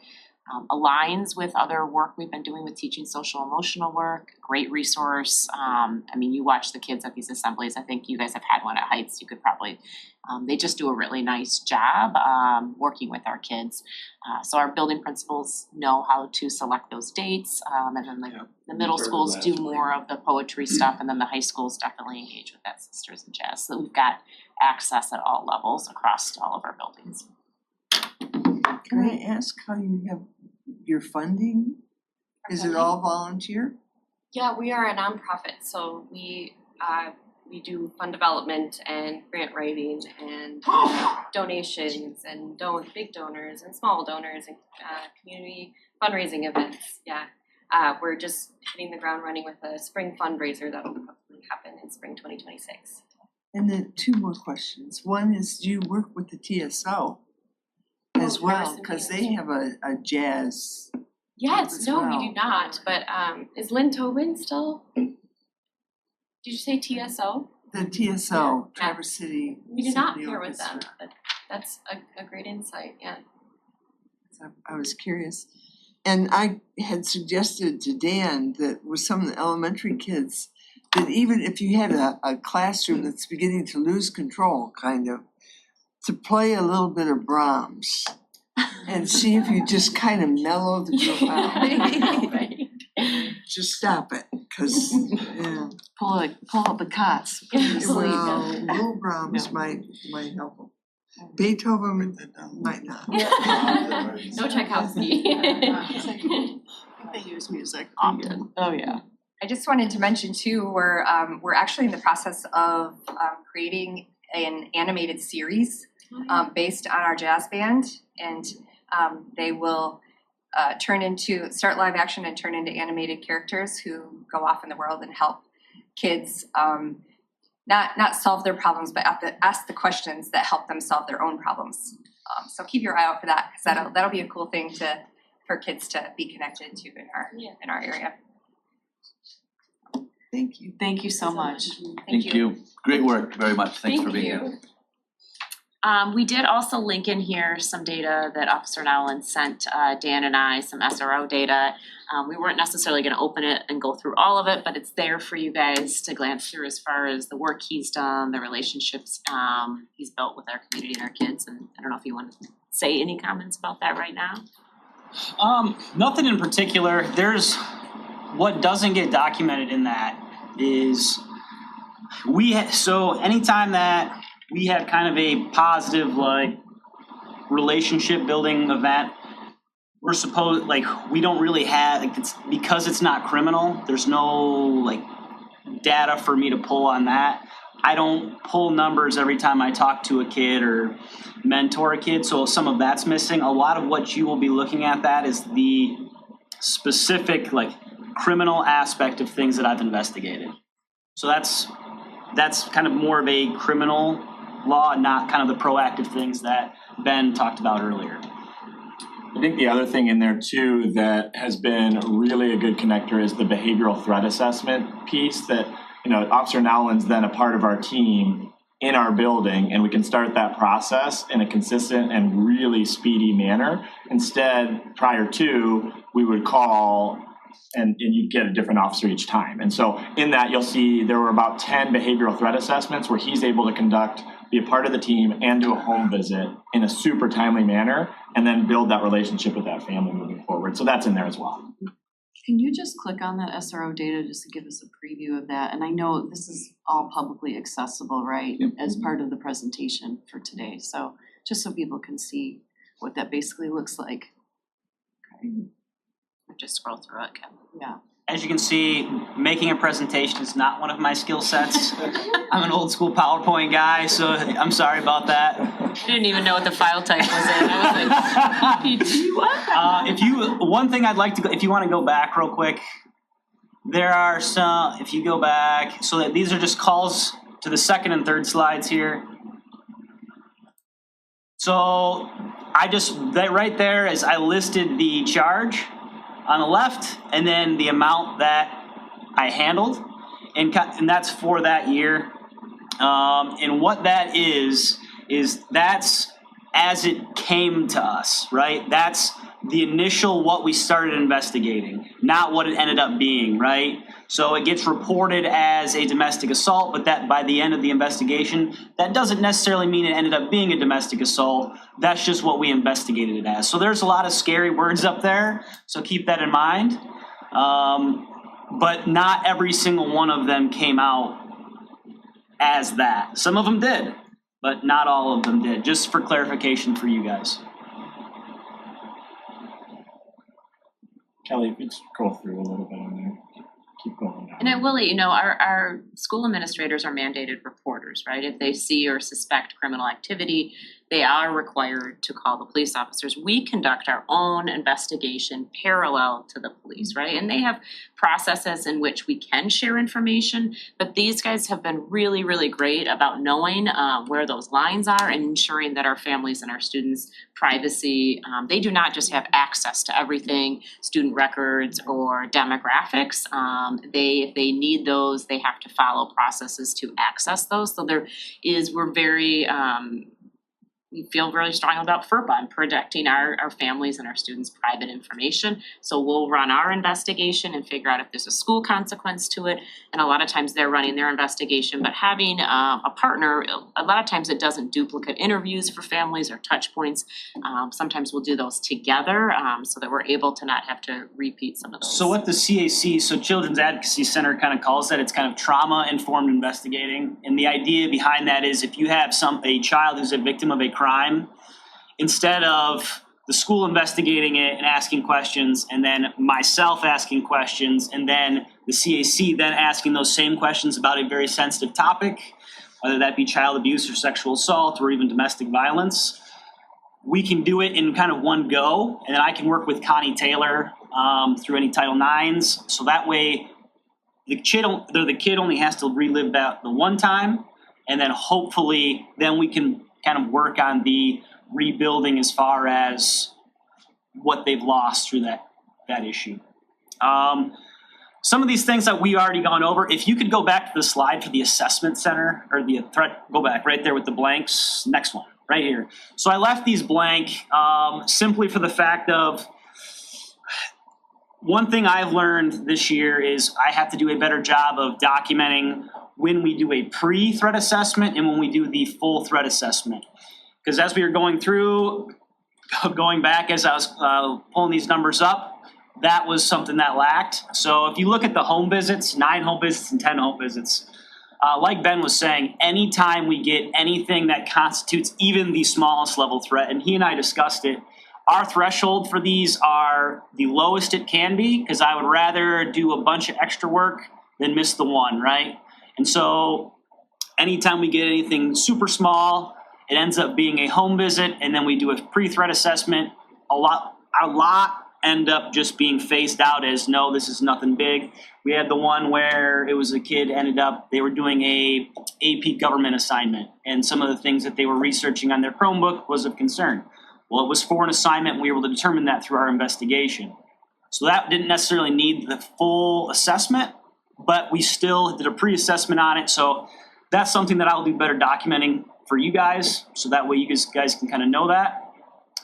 aligns with other work we've been doing with teaching social emotional work, great resource. I mean, you watch the kids at these assemblies, I think you guys have had one at Heights, you could probably, they just do a really nice job working with our kids. So our building principals know how to select those dates, and then the middle schools do more of the poetry stuff, and then the high schools definitely engage with that Sisters in Jazz. So we've got access at all levels across all of our buildings. Can I ask how you have your funding? Is it all volunteer? Yeah, we are a nonprofit, so we do fund development and grant writing and donations and big donors and small donors and community fundraising events. Yeah, we're just hitting the ground running with a spring fundraiser that will probably happen in spring 2026. And then 2 more questions. One is, do you work with the TSO as well? Because they have a jazz. Yes, as no, well. we do not. But is Lynn Tobin still? Did you say TSO? The TSO, Traverse City. We do not Symphony pair with them, Orchestra. but that's a great insight. Yeah. So I was curious. And I had suggested to Dan that with some of the elementary kids, that even if you had a classroom that's beginning to lose control, kind of, to play a little bit of Brahms and see if you just kind of mellow the group out. Right. Just stop it, because, yeah. Pull out the cots, put them to sleep. Well, little Brahms might help them. Beethoven might not. No Tchaikovsky. They use music. Often. Oh, yeah. I just wanted to mention too, we're actually in the process of creating an animated series based on our jazz band, and they will start live action and turn into animated characters who go off in the world and help kids not solve their problems, but ask the questions that help them solve their own problems. So keep your eye out for that, because that'll be a cool thing for kids to be connected to in our area. Thank you. Thank you so much. Thank you. Great work, very much. Thanks for being here. We did also link in here some data that Officer Nowlin sent Dan and I, some SRO data. We weren't necessarily gonna open it and go through all of it, but it's there for you guys to glance through as far as the work he's done, the relationships he's built with our community and our kids, and I don't know if you want to say any comments about that right now? Nothing in particular. What doesn't get documented in that is so anytime that we have kind of a positive relationship building event, we're supposed we don't really have it's because it's not criminal, there's no data for me to pull on that. I don't pull numbers every time I talk to a kid or mentor a kid, so some of that's missing. A lot of what you will be looking at that is the specific criminal aspect of things that I've investigated. So that's kind of more of a criminal law, not kind of the proactive things that Ben talked about earlier. I think the other thing in there too that has been really a good connector is the behavioral threat assessment piece that, Officer Nowlin's then a part of our team in our building, and we can start that process in a consistent and really speedy manner. Instead, prior to, we would call and you'd get a different officer each time. And so in that, you'll see there were about 10 behavioral threat assessments where he's able to be a part of the team and do a home visit in a super timely manner, and then build that relationship with that family moving forward. So that's in there as well. Can you just click on that SRO data just to give us a preview of that? And I know this is all publicly accessible, right? Yep. As part of the presentation for today. So just so people can see what that basically looks like. Okay. Just scroll through it, Ken. Yeah. As you can see, making a presentation is not one of my skill sets. I'm an old school PowerPoint guy, so I'm sorry about that. I didn't even know what the file type was in. I was like, what? One thing I'd like to, if you want to go back real quick, there are some, if you go back, so that these are just calls to the second and third slides here. So that right there is I listed the charge on the left, and then the amount that I handled, and that's for that year. And what that is that's as it came to us, right? That's the initial what we started investigating, not what it ended up being, right? So it gets reported as a domestic assault, but that by the end of the investigation, that doesn't necessarily mean it ended up being a domestic assault. That's just what we investigated it as. So there's a lot of scary words up there, so keep that in mind. But not every single one of them came out as that. Some of them did, but not all of them did, just for clarification for you guys. Kelly, if you scroll through a little bit on there, keep going down. And I will let you know, our school administrators are mandated reporters, right? If they see or suspect criminal activity, they are required to call the police officers. We conduct our own investigation parallel to the police, right? And they have processes in which we can share information, but these guys have been really, really great about knowing where those lines are and ensuring that our families and our students' privacy, they do not just have access to everything, student records or demographics. If they need those, they have to follow processes to access those. So we're very, we feel really strong about FERPA and protecting our families and our students' private information. So we'll run our investigation and figure out if there's a school consequence to it. And a lot of times they're running their investigation, but having a partner, a lot of times it doesn't duplicate interviews for families or touch points. Sometimes we'll do those together so that we're able to not have to repeat some of those. So what the CAC, so Children's Advocacy Center kind of calls that, it's kind of trauma-informed investigating. And the idea behind that is if you have a child who's a victim of a crime, instead of the school investigating it and asking questions, and then myself asking questions, and then the CAC then asking those same questions about a very sensitive topic, whether that be child abuse or sexual assault or even domestic violence, we can do it in kind of one go, and then I can work with Connie Taylor through any Title IXs. So that way, the kid only has to relive that the one time, and then hopefully then we can kind of work on the rebuilding as far as what they've lost through that issue. Some of these things that we already gone over, if you could go back to the slide for the assessment center or the threat, go back right there with the blanks, next one, right here. So I left these blank simply for the fact of one thing I've learned this year is I have to do a better job of documenting when we do a pre-threat assessment and when we do the full threat assessment. Because as we were going through, going back as I was pulling these numbers up, that was something that lacked. So if you look at the home visits, 9 home visits and 10 home visits, like Ben was saying, anytime we get anything that constitutes even the smallest level threat, and he and I discussed it, our threshold for these are the lowest it can be, because I would rather do a bunch of extra work than miss the one, right? And so anytime we get anything super small, it ends up being a home visit, and then we do a pre-threat assessment. A lot end up just being phased out as, no, this is nothing big. We had the one where it was a kid they were doing a AP government assignment, and some of the things that they were researching on their Chromebook was of concern. Well, it was for an assignment, and we were able to determine that through our investigation. So that didn't necessarily need the full assessment, but we still did a pre-assessment on it. So that's something that I'll do better documenting for you guys, so that way you guys can kind of know that.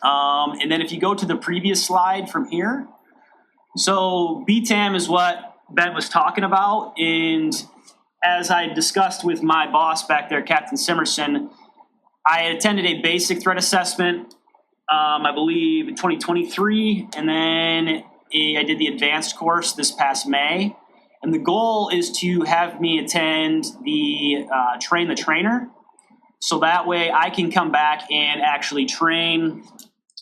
And then if you go to the previous slide from here, so BTAM is what Ben was talking about, and as I discussed with my boss back there, Captain Simerson, I attended a basic threat assessment, I believe in 2023, and then I did the advanced course this past May. And the goal is to have me attend the train the trainer. So that way I can come back and actually train,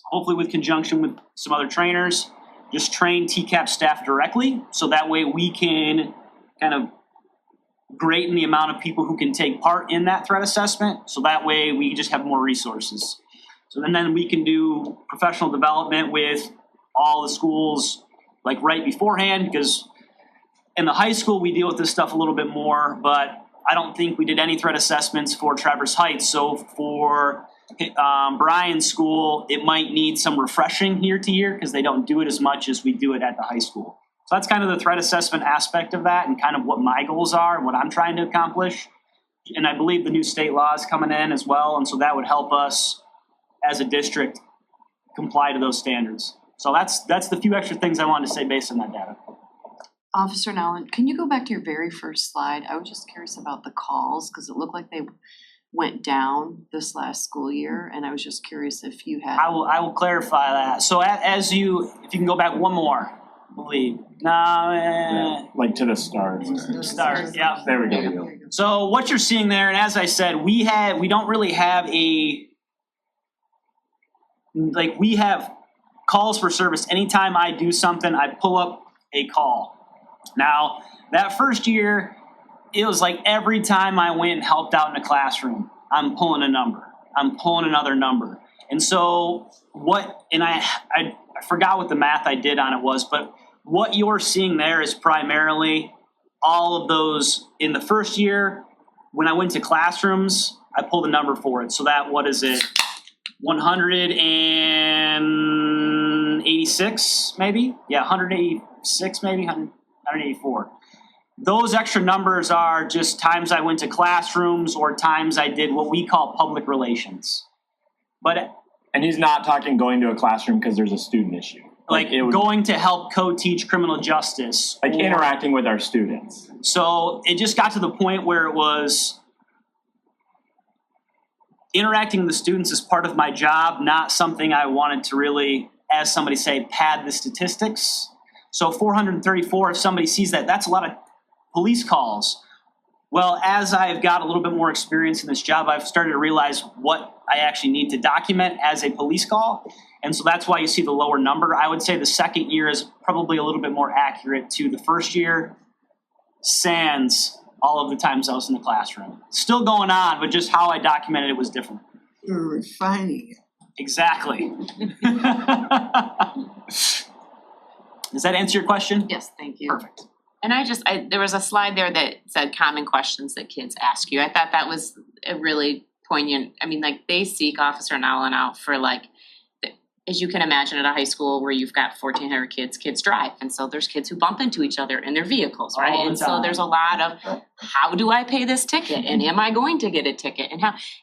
hopefully with conjunction with some other trainers, just train TCAPS staff directly. So that way we can kind of greaten the amount of people who can take part in that threat assessment. So that way we just have more resources. So then we can do professional development with all the schools like right beforehand, because in the high school we deal with this stuff a little bit more, but I don't think we did any threat assessments for Traverse Heights. So for Brian's school, it might need some refreshing year to year because they don't do it as much as we do it at the high school. So that's kind of the threat assessment aspect of that and kind of what my goals are and what I'm trying to accomplish. And I believe the new state law is coming in as well. And so that would help us as a district comply to those standards. So that's the few extra things I wanted to say based on that data. Officer Nowlin, can you go back to your very first slide? I was just curious about the calls, because it looked like they went down this last school year, and I was just curious if you had. I will clarify that. So if you can go back one more, I believe. Like to the start. Start, yeah. There we go. So what you're seeing there, and as I said, we don't really have we have calls for service. Anytime I do something, I pull up a call. Now, that first year, it was like every time I went and helped out in a classroom, I'm pulling a number. I'm pulling another number. And so I forgot what the math I did on it was, but what you're seeing there is primarily all of those in the first year. When I went to classrooms, I pulled a number for it. So that, what is it? 186 maybe? Yeah, 186 maybe, 184. Those extra numbers are just times I went to classrooms or times I did what we call public relations. And he's not talking going to a classroom because there's a student issue. Going to help co-teach criminal justice. Like interacting with our students. So it just got to the point where it was interacting with the students is part of my job, not something I wanted to really, as somebody say, pad the statistics. So 434, if somebody sees that, that's a lot of police calls. Well, as I've got a little bit more experience in this job, I've started to realize what I actually need to document as a police call. And so that's why you see the lower number. I would say the second year is probably a little bit more accurate to the first year, sans all of the times I was in the classroom. Still going on, but just how I documented it was different. You're refining it. Exactly. Does that answer your question? Yes, thank you. Perfect. And there was a slide there that said common questions that kids ask you. I thought that was a really poignant, they seek Officer Nowlin out for as you can imagine at a high school where you've got 1,400 kids drive. And so there's kids who bump into each other in their vehicles, right? All the And so time. there's a lot of, how do I pay this ticket? And am I going to get a ticket?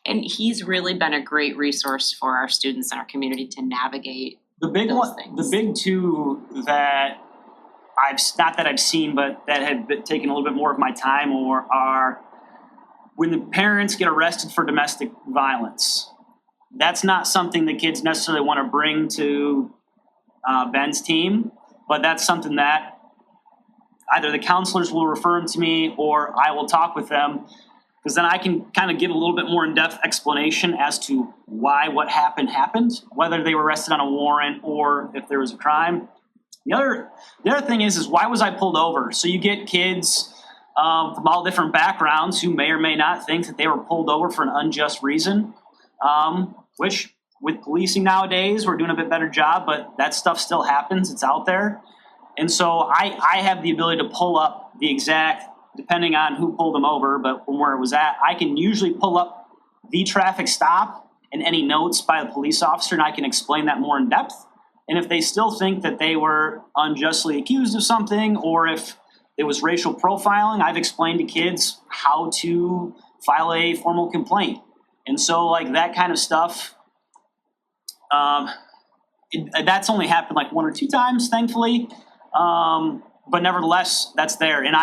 And he's really been a great resource for our students in our community to navigate The big those one, things. the big two that I've seen, but that have taken a little bit more of my time are when the parents get arrested for domestic violence. That's not something the kids necessarily want to bring to Ben's team, but that's something that either the counselors will refer them to me or I will talk with them, because then I can kind of give a little bit more in-depth explanation as to why what happened, whether they were arrested on a warrant or if there was a crime. The other thing is why was I pulled over? So you get kids from all different backgrounds who may or may not think that they were pulled over for an unjust reason, which with policing nowadays, we're doing a bit better job, but that stuff still happens. It's out there. And so I have the ability to pull up the exact, depending on who pulled them over, but from where it was at, I can usually pull up the traffic stop and any notes by the police officer, and I can explain that more in depth. And if they still think that they were unjustly accused of something, or if it was racial profiling, I've explained to kids how to file a formal complaint. And so that kind of stuff, that's only happened 1 or 2 times, thankfully. But nevertheless, that's there. And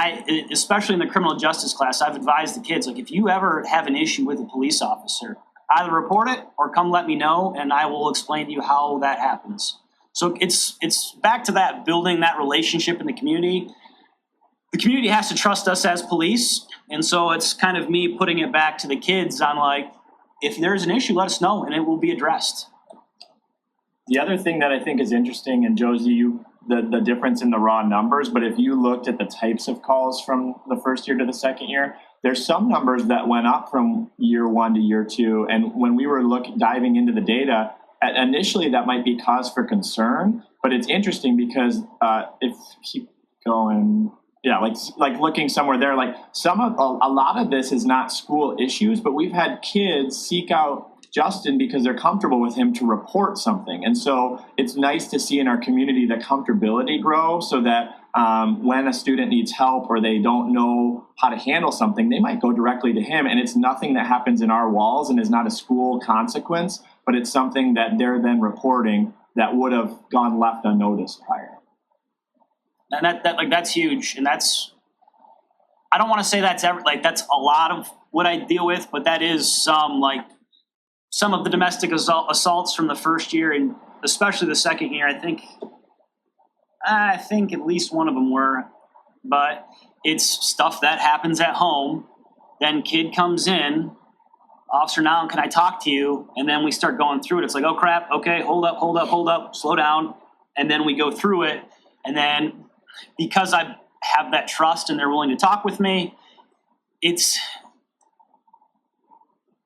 especially in the criminal justice class, I've advised the kids, if you ever have an issue with a police officer, either report it or come let me know, and I will explain to you how that happens. So it's back to that, building that relationship in the community. The community has to trust us as police. And so it's kind of me putting it back to the kids on if there's an issue, let us know and it will be addressed. The other thing that I think is interesting, and Josie, the difference in the raw numbers, but if you looked at the types of calls from the first year to the second year, there's some numbers that went up from year 1 to year 2. And when we were diving into the data, initially that might be cause for concern, but it's interesting because if keep going, yeah, like looking somewhere there, a lot of this is not school issues, but we've had kids seek out Justin because they're comfortable with him to report something. And so it's nice to see in our community the comfortability grow, so that when a student needs help or they don't know how to handle something, they might go directly to him. And it's nothing that happens in our walls and is not a school consequence, but it's something that they're then reporting that would have gone left unnoticed prior. And that's huge, and that's, I don't wanna say that's that's a lot of what I deal with, but that is some of the domestic assaults from the first year and especially the second year. I think at least one of them were, but it's stuff that happens at home. Then kid comes in, officer, now can I talk to you? And then we start going through it. It's like, oh crap, okay, hold up, slow down. And then we go through it. And then because I have that trust and they're willing to talk with me, it's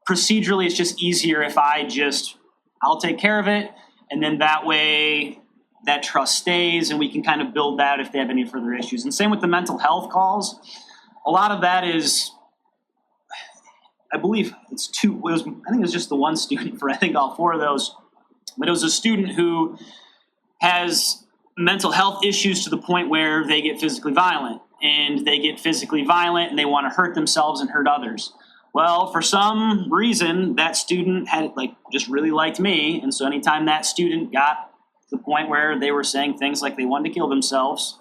procedurally, it's just easier if I'll take care of it. And then that way that trust stays and we can kind of build that if they have any further issues. And same with the mental health calls. A lot of that is, I believe I think it was just the one student for I think all four of those, but it was a student who has mental health issues to the point where they get physically violent and they want to hurt themselves and hurt others. Well, for some reason, that student had just really liked me. And so anytime that student got to the point where they were saying things like they wanted to kill themselves,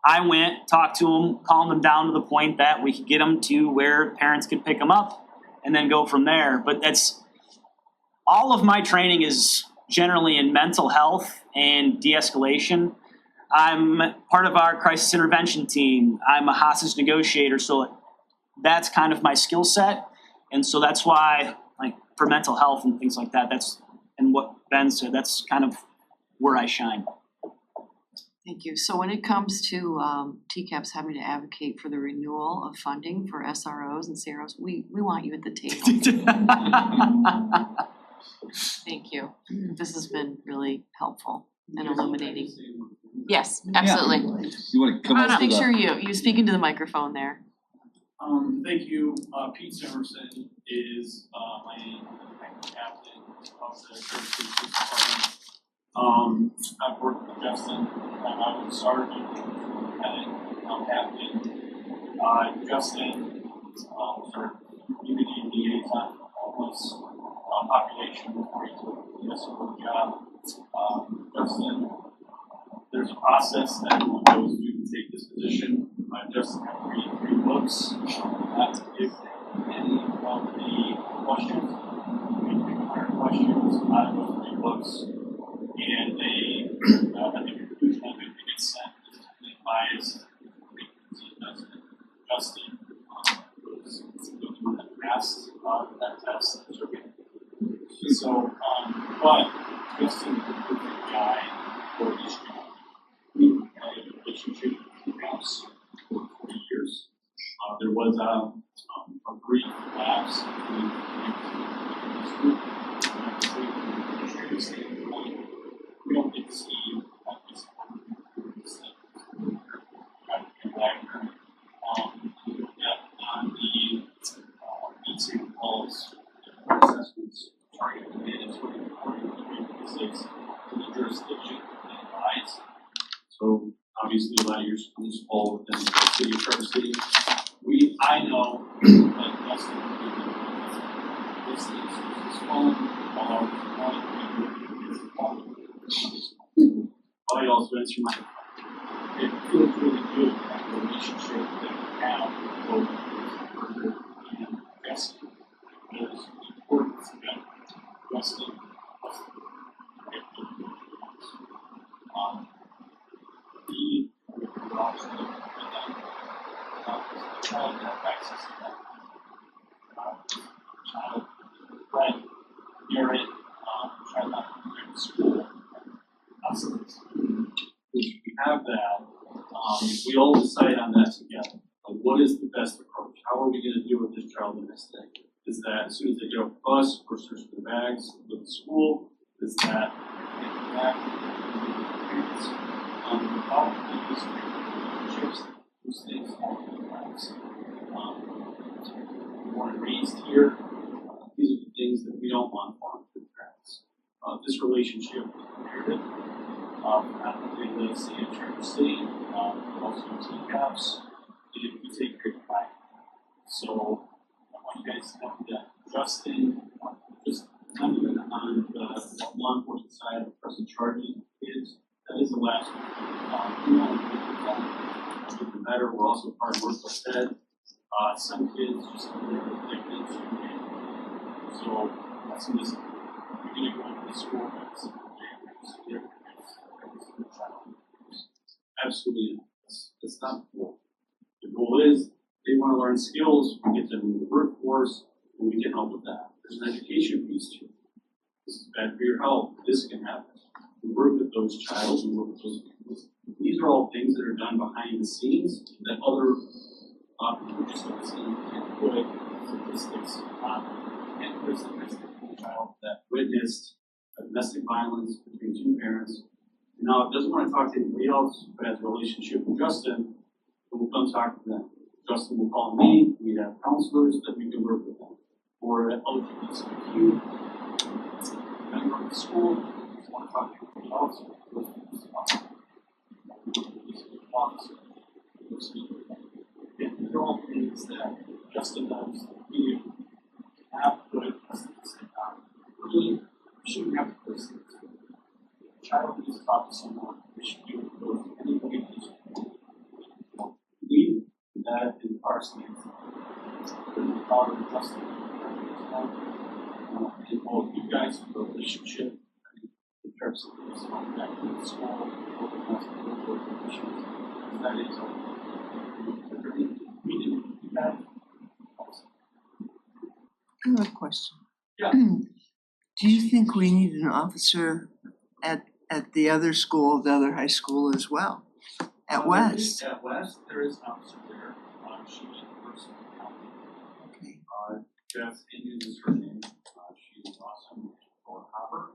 I went, talked to them, calmed them down to the point that we could get them to where parents could pick them up and then go from there. But that's all of my training is generally in mental health and de-escalation. I'm part of our crisis intervention team. I'm a hostage negotiator, so that's kind of my skill set. And so that's why, for mental health and things like that, and what Ben said, that's kind of where I shine. Thank you. So when it comes to TCAPS having to advocate for the renewal of funding for SROs and CROs, we want you at the table. Thank you. This has been really helpful and illuminating. Yes, absolutely. You wanna come Just up make with sure you speak into the microphone there. Thank you. Pete Simerson is my captain of the Services Department. I've worked with Justin. I was sergeant, lieutenant, captain. Justin was our community liaison for homeless population before he took the SRO job. Justin, there's a process that one goes through to take this position. Justin had to read 3 books. If any of the questions, we require questions out of those 3 books, and they, at the conclusion of it, they get sent to the biased president. Justin was the one that passed that test. So, but Justin is a perfect guy for this job. We had a relationship with the house for 40 years. There was a brief lapse between this group. We don't get to see this on the ECM calls, assessments, target mandatory reporting of 3.6 to the jurisdiction and advise. So obviously a lot of your schools fall within the city of Traverse City. I know that Justin this is falling while I also answer my it feels really good that relationship that we have with both Burger and Justin. There's importance that Justin he would also child that access to that child, right, parent, child not going to school. If we have that, we all decide on that together. Like, what is the best approach? How are we going to deal with this child the next day? Is that as soon as they get off the bus, we're searching their bags, go to school? Is that get them back to the parents? All of these relationships, those things, all of the lives. Born and raised here, these are the things that we don't want for our parents. This relationship is inherited. Not only the city of Traverse City, but also TCAPS, and we take great pride. So I want you guys to know that Justin, just not even on the law enforcement side of pressing charges with kids. That is the last we want to make them better. We're also part of Work with Ed. Some kids just they're addicted to it. So that's in this beginning going to school absolutely not. That's not the goal. The goal is they want to learn skills, we get them in the workforce, and we can help with that. There's an education piece too. This is bad for your health. This can happen. We work with those child, we work with those kids. These are all things that are done behind the scenes that other people just don't see. You can't put statistics on. And put statistics on a child that witnessed a domestic violence between two parents. And now doesn't want to talk to anybody else, but has a relationship with Justin, we'll come talk to them. Justin will call me, we have counselors that we can work with them. Or at LGBTQ, member of the school, want to talk to anybody else, and these are all things that Justin does, we have to put it at the same time. Really, shouldn't have to put it. The child needs to talk to someone, they should be able to go to anybody we that in our stance. The father of Justin, and both you guys have a relationship, in terms of this back to the school, that is we didn't do that. I have a question. Yeah. Do you think we need an officer at the other school, the other high school as well? At West? At West, there is an officer there. She is the person Okay. Beth Indian is her name. She is awesome. Called Hopper.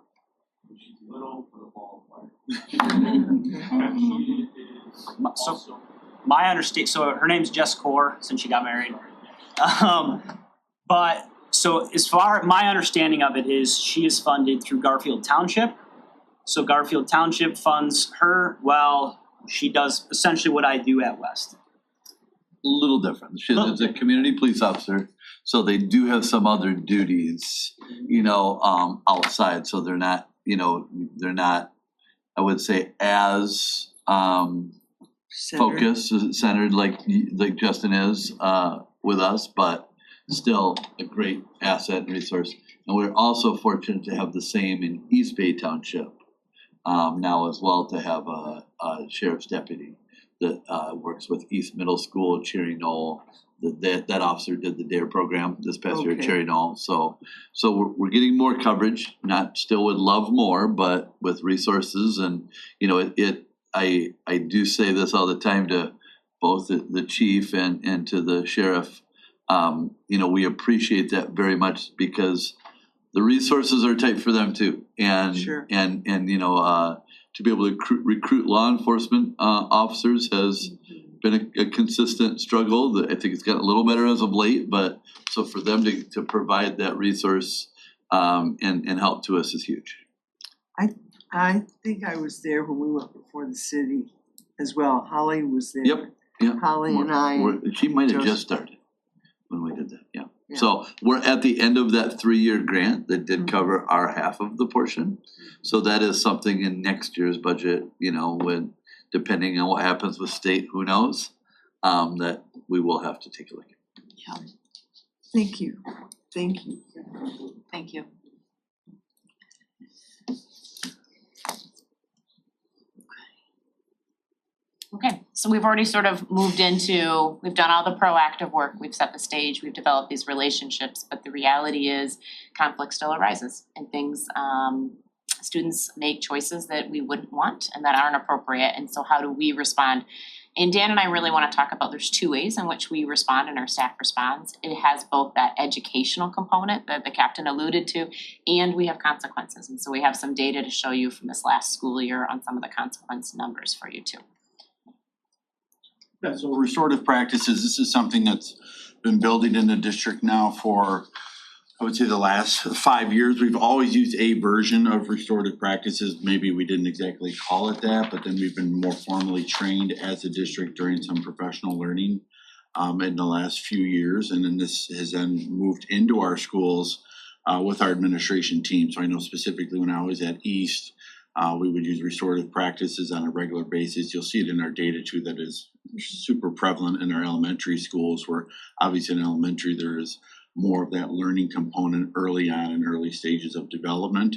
She's little for the ball player. She is also. My understanding, so her name's Jess Core, since she got married. But so as far, my understanding of it is she is funded through Garfield Township. So Garfield Township funds her while she does essentially what I do at West. A little different. She's a community police officer, so they do have some other duties, outside, so they're not, I would say, as focused, centered like Justin is with us, but still a great asset and resource. And we're also fortunate to have the same in East Bay Township now as well, to have a sheriff's deputy that works with East Middle School, Cherry Knoll. That officer did the DARE program this past year at Cherry Knoll. So we're getting more coverage. Still would love more, but with resources and I do say this all the time to both the chief and to the sheriff. We appreciate that very much because the resources are tight for them too. And Sure. and to be able to recruit law enforcement officers has been a consistent struggle. I think it's gotten a little better as of late, but so for them to provide that resource and help to us is huge. I think I was there when we went before the city as well. Holly was there. Yep. Holly and I. She might have Joseph. just started when we did that, yeah. So we're at the end of that 3-year grant that did cover our half of the portion. So that is something in next year's budget, when depending on what happens with state, who knows, that we will have to take a look at. Yeah, Thank you. Thank you. thank you. Okay, so we've already sort of moved into, we've done all the proactive work, we've set the stage, we've developed these relationships, but the reality is conflict still arises and things, students make choices that we wouldn't want and that aren't appropriate, and so how do we respond? And Dan and I really wanna talk about, there's 2 ways in which we respond and our staff responds. It has both that educational component that the captain alluded to, and we have consequences. And so we have some data to show you from this last school year on some of the consequence numbers for you too. Yeah, so restorative practices, this is something that's been building in the district now for, I would say, the last 5 years. We've always used a version of restorative practices. Maybe we didn't exactly call it that, but then we've been more formally trained as a district during some professional learning in the last few years. And then this has then moved into our schools with our administration team. So I know specifically when I was at East, we would use restorative practices on a regular basis. You'll see it in our data too, that is super prevalent in our elementary schools, where obviously in elementary there is more of that learning component early on in early stages of development,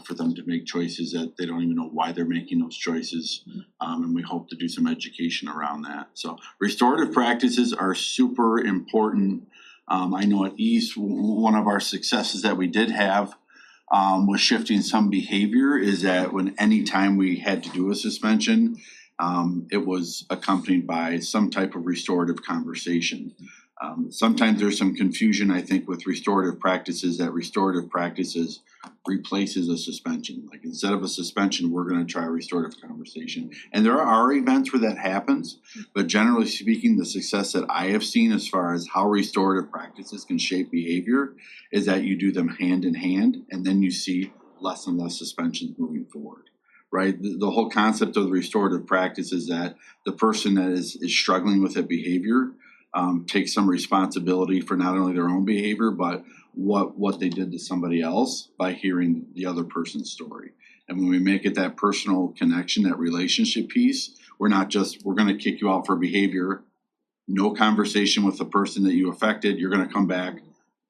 for them to make choices that they don't even know why they're making those choices. And we hope to do some education around that. So restorative practices are super important. I know at East, one of our successes that we did have was shifting some behavior, is that when anytime we had to do a suspension, it was accompanied by some type of restorative conversation. Sometimes there's some confusion, I think, with restorative practices, that restorative practices replaces a suspension. Like instead of a suspension, we're gonna try a restorative conversation. And there are events where that happens, but generally speaking, the success that I have seen as far as how restorative practices can shape behavior is that you do them hand in hand, and then you see less and less suspensions moving forward. Right? The whole concept of the restorative practice is that the person that is struggling with that behavior takes some responsibility for not only their own behavior, but what they did to somebody else by hearing the other person's story. And when we make it that personal connection, that relationship piece, we're not just, we're gonna kick you out for behavior, no conversation with the person that you affected, you're gonna come back,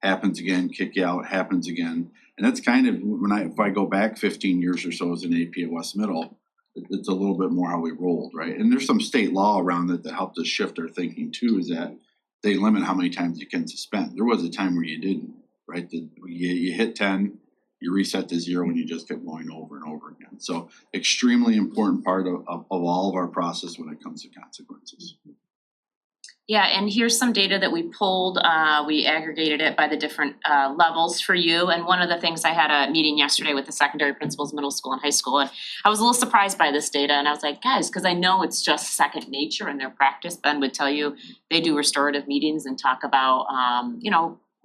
happens again, kick you out, happens again. And that's kind of, if I go back 15 years or so as an AP at West Middle, it's a little bit more how we rolled, right? And there's some state law around it that helped us shift our thinking too, is that they limit how many times you can suspend. There was a time where you didn't, right? You hit 10, you reset to 0, and you just kept going over and over again. So extremely important part of all of our process when it comes to consequences. Yeah, and here's some data that we pulled. We aggregated it by the different levels for you. And one of the things, I had a meeting yesterday with the secondary principals, middle school and high school, and I was a little surprised by this data. And I was like, guys, because I know it's just second nature in their practice. Ben would tell you they do restorative meetings and talk about,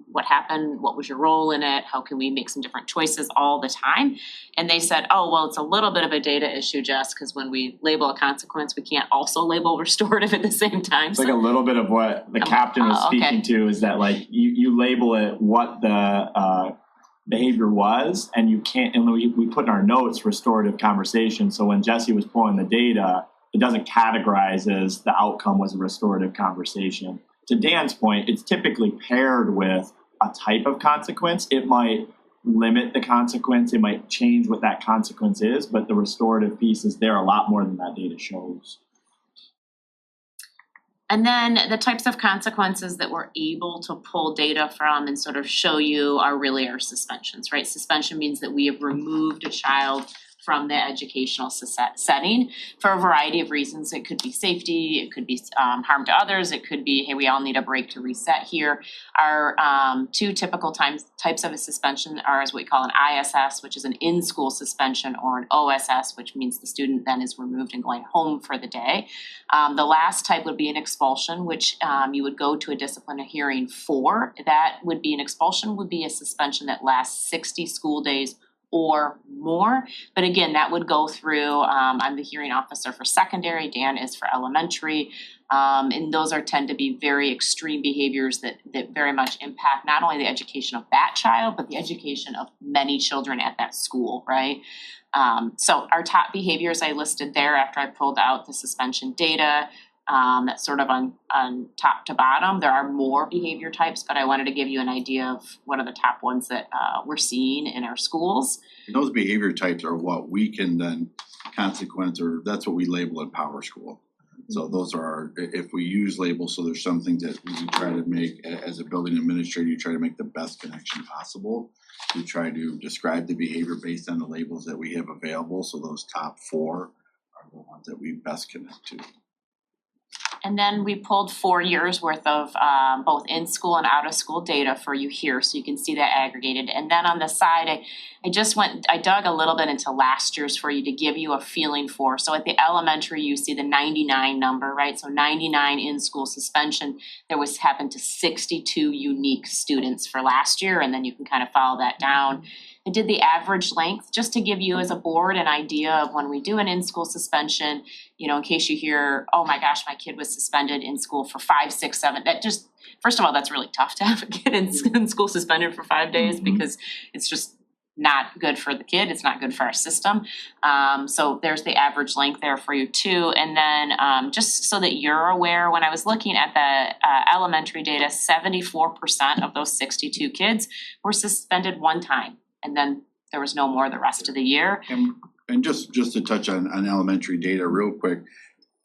what happened, what was your role in it, how can we make some different choices all the time. And they said, oh, well, it's a little bit of a data issue, Jess, because when we label a consequence, we can't also label restorative at the same time. It's like a little bit of what the captain was speaking to, is that like you label it what the behavior was, and you can't, and we put in our notes restorative conversation. So when Jesse was pulling the data, it doesn't categorize as the outcome was a restorative conversation. To Dan's point, it's typically paired with a type of consequence. It might limit the consequence, it might change what that consequence is, but the restorative piece is there a lot more than that data shows. And then the types of consequences that we're able to pull data from and sort of show you are really our suspensions, right? Suspension means that we have removed a child from the educational setting for a variety of reasons. It could be safety, it could be harm to others, it could be, hey, we all need a break to reset here. Our two typical types of a suspension are as what we call an ISS, which is an in-school suspension, or an OSS, which means the student then is removed and going home for the day. The last type would be an expulsion, which you would go to a disciplinary hearing for. That would be an expulsion, would be a suspension that lasts 60 school days or more. But again, that would go through, I'm the hearing officer for secondary, Dan is for elementary. And those tend to be very extreme behaviors that very much impact not only the education of that child, but the education of many children at that school, right? So our top behaviors I listed there after I pulled out the suspension data. That's sort of on top to bottom. There are more behavior types, but I wanted to give you an idea of what are the top ones that we're seeing in our schools. And those behavior types are what we can then consequence, or that's what we label in Power School. So those are our, if we use labels, so there's some things that we try to make, as a building administrator, you try to make the best connection possible. We try to describe the behavior based on the labels that we have available. So those top 4 are the ones that we best connect to. And then we pulled 4 years worth of both in-school and out-of-school data for you here, so you can see that aggregated. And then on the side, I dug a little bit into last year's for you to give you a feeling for. So at the elementary, you see the 99 number, right? So 99 in-school suspension. There happened to 62 unique students for last year, and then you can kind of follow that down. I did the average length, just to give you as a board an idea of when we do an in-school suspension, you know, in case you hear, oh my gosh, my kid was suspended in school for 5, 6, 7, that just, first of all, that's really tough to have a kid in school suspended for 5 days because it's just not good for the kid, it's not good for our system. So there's the average length there for you too. And then just so that you're aware, when I was looking at the elementary data, 74% of those 62 kids were suspended one time. And then there was no more the rest of the year. And just to touch on elementary data real quick,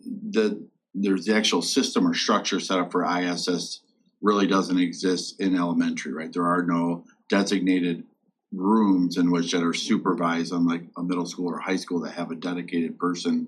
there's the actual system or structure set up for ISS really doesn't exist in elementary, right? There are no designated rooms in which that are supervised, unlike a middle school or high school that have a dedicated person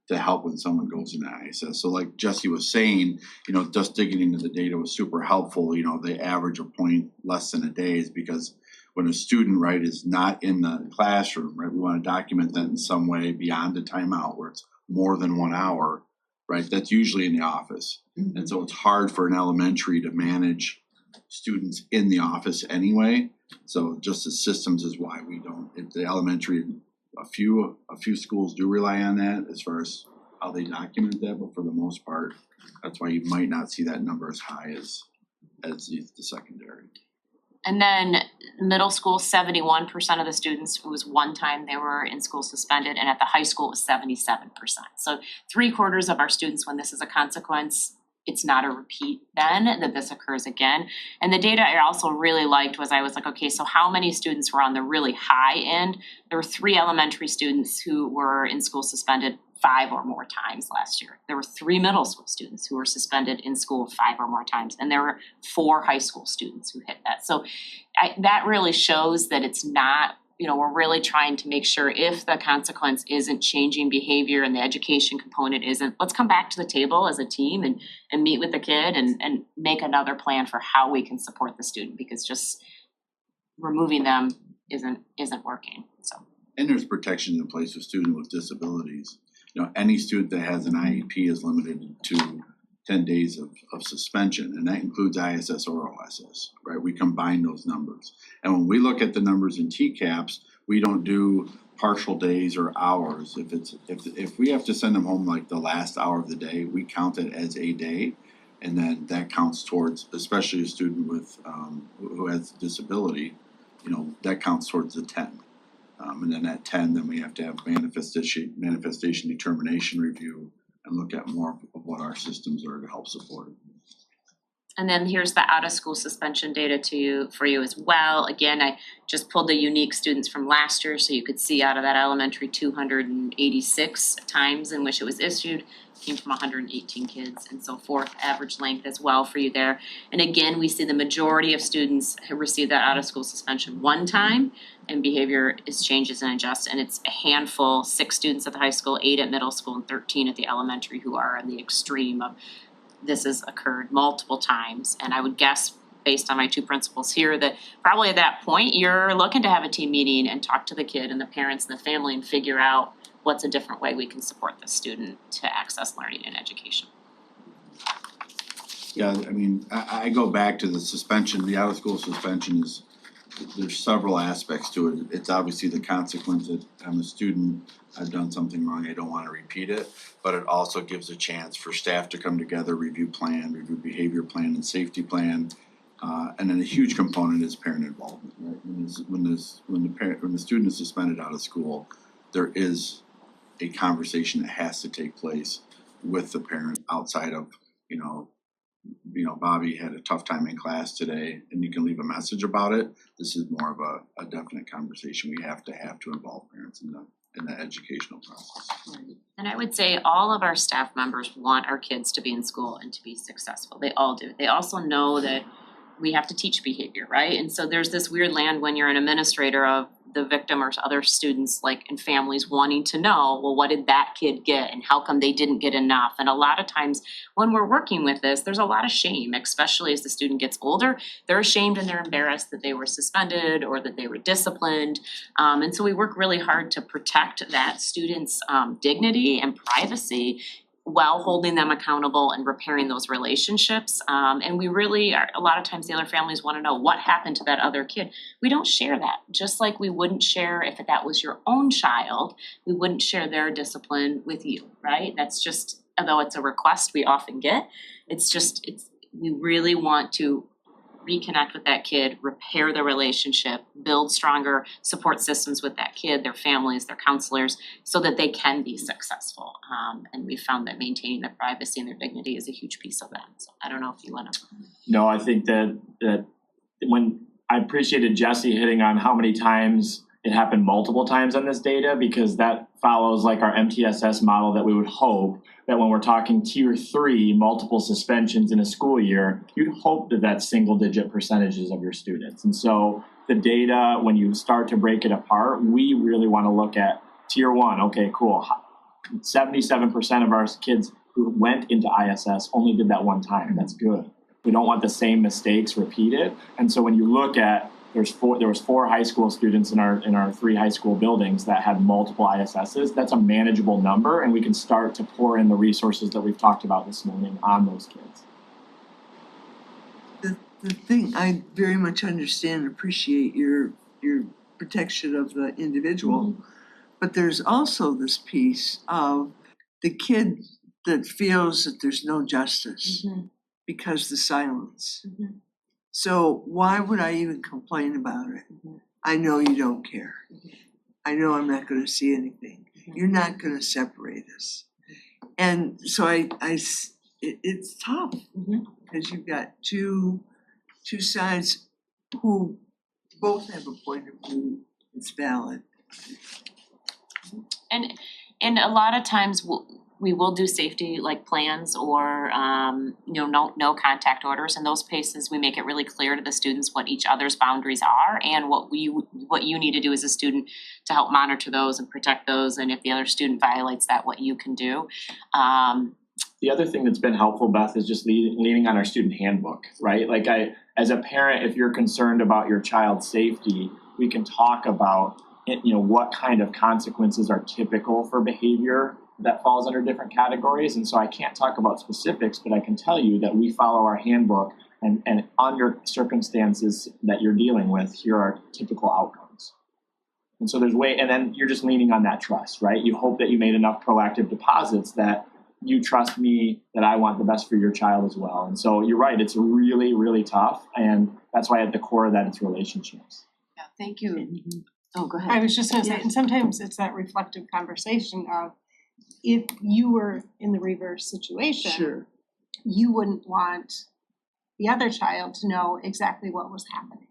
to help when someone goes into ISS. So like Jesse was saying, you know, just digging into the data was super helpful. You know, they average a point less than a day is because when a student, right, is not in the classroom, right, we want to document that in some way beyond a timeout where it's more than 1 hour, right? That's usually in the office. And so it's hard for an elementary to manage students in the office anyway. So just the systems is why we don't, if the elementary, a few schools do rely on that as far as how they document that, but for the most part, that's why you might not see that number as high as the secondary. And then middle school, 71% of the students, it was one time they were in school suspended, and at the high school it was 77%. So 3/4 of our students, when this is a consequence, it's not a repeat then that this occurs again. And the data I also really liked was I was like, okay, so how many students were on the really high end? There were 3 elementary students who were in school suspended 5 or more times last year. There were 3 middle school students who were suspended in school 5 or more times. And there were 4 high school students who hit that. So that really shows that it's not, you know, we're really trying to make sure if the consequence isn't changing behavior and the education component isn't, let's come back to the table as a team and meet with the kid and make another plan for how we can support the student, because just removing them isn't working, so. And there's protections in place for students with disabilities. You know, any student that has an IEP is limited to 10 days of suspension, and that includes ISS or OSS, right? We combine those numbers. And when we look at the numbers in TCAPS, we don't do partial days or hours. If we have to send them home like the last hour of the day, we count it as a day. And then that counts towards, especially a student with who has a disability, you know, that counts towards the 10. And then at 10, then we have to have manifestation determination review and look at more of what our systems are to help support it. And then here's the out of school suspension data for you as well. Again, I just pulled the unique students from last year so you could see out of that elementary 286 times in which it was issued, came from 118 kids and so forth, average length as well for you there. And again, we see the majority of students have received that out of school suspension one time, and behavior is changes and adjusts, and it's a handful, 6 students at the high school, 8 at middle school, and 13 at the elementary who are in the extreme of this has occurred multiple times. And I would guess, based on my 2 principals here, that probably at that point you're looking to have a team meeting and talk to the kid and the parents and the family and figure out what's a different way we can support the student to access learning and education. Yeah, I mean, I go back to the suspension, the out of school suspension is, there's several aspects to it. It's obviously the consequence that I'm a student, I've done something wrong, I don't wanna repeat it. But it also gives a chance for staff to come together, review behavior plan and safety plan. And then a huge component is parent involvement, right? When the student is suspended out of school, there is a conversation that has to take place with the parent outside of, you know, Bobby had a tough time in class today, and you can leave a message about it. This is more of a definite conversation we have to involve parents in the educational process. And I would say all of our staff members want our kids to be in school and to be successful. They all do. They also know that we have to teach behavior, right? And so there's this weird land when you're an administrator of the victim or other students, like, and families wanting to know, well, what did that kid get and how come they didn't get enough? And a lot of times when we're working with this, there's a lot of shame, especially as the student gets older. They're ashamed and they're embarrassed that they were suspended or that they were disciplined. And so we work really hard to protect that student's dignity and privacy while holding them accountable and repairing those relationships. And we really are, a lot of times the other families wanna know what happened to that other kid. We don't share that, just like we wouldn't share if that was your own child, we wouldn't share their discipline with you, right? That's just, although it's a request we often get, we really want to reconnect with that kid, repair the relationship, build stronger support systems with that kid, their families, their counselors, so that they can be successful. And we found that maintaining their privacy and their dignity is a huge piece of that. So I don't know if you wanna. No, I think that when I appreciated Jesse hitting on how many times it happened multiple times on this data, because that follows like our MTSS model that we would hope that when we're talking tier 3 multiple suspensions in a school year, you'd hope that that's single digit percentages of your students. And so the data, when you start to break it apart, we really want to look at tier 1. Okay, cool. 77% of our kids who went into ISS only did that one time. That's good. We don't want the same mistakes repeated. And so when you look at there was 4 high school students in our 3 high school buildings that had multiple ISSs. That's a manageable number, and we can start to pour in the resources that we've talked about this morning on those kids. The thing, I very much understand and appreciate your protection of the individual, but there's also this piece of the kid that feels that there's no justice because the silence. So why would I even complain about it? I know you don't care. I know I'm not gonna see anything. You're not gonna separate us. And so it's tough because you've got two sides who both have a point of view that's valid. And a lot of times we will do safety like plans or no contact orders. In those cases, we make it really clear to the students what each other's boundaries are and what you need to do as a student to help monitor those and protect those, and if the other student violates that, what you can do. The other thing that's been helpful, Beth, is just leaning on our student handbook, right? Like as a parent, if you're concerned about your child's safety, we can talk about what kind of consequences are typical for behavior that falls under different categories. And so I can't talk about specifics, but I can tell you that we follow our handbook and under circumstances that you're dealing with, here are typical outcomes. And so and then you're just leaning on that trust, right? You hope that you made enough proactive deposits that you trust me that I want the best for your child as well. And so you're right, it's really, really tough. And that's why at the core of that, it's relationships. Yeah, thank you. Oh, go ahead. I was just gonna say, and sometimes it's that reflective conversation of, if you were in the reverse situation, you wouldn't want the other child to know exactly what was happening.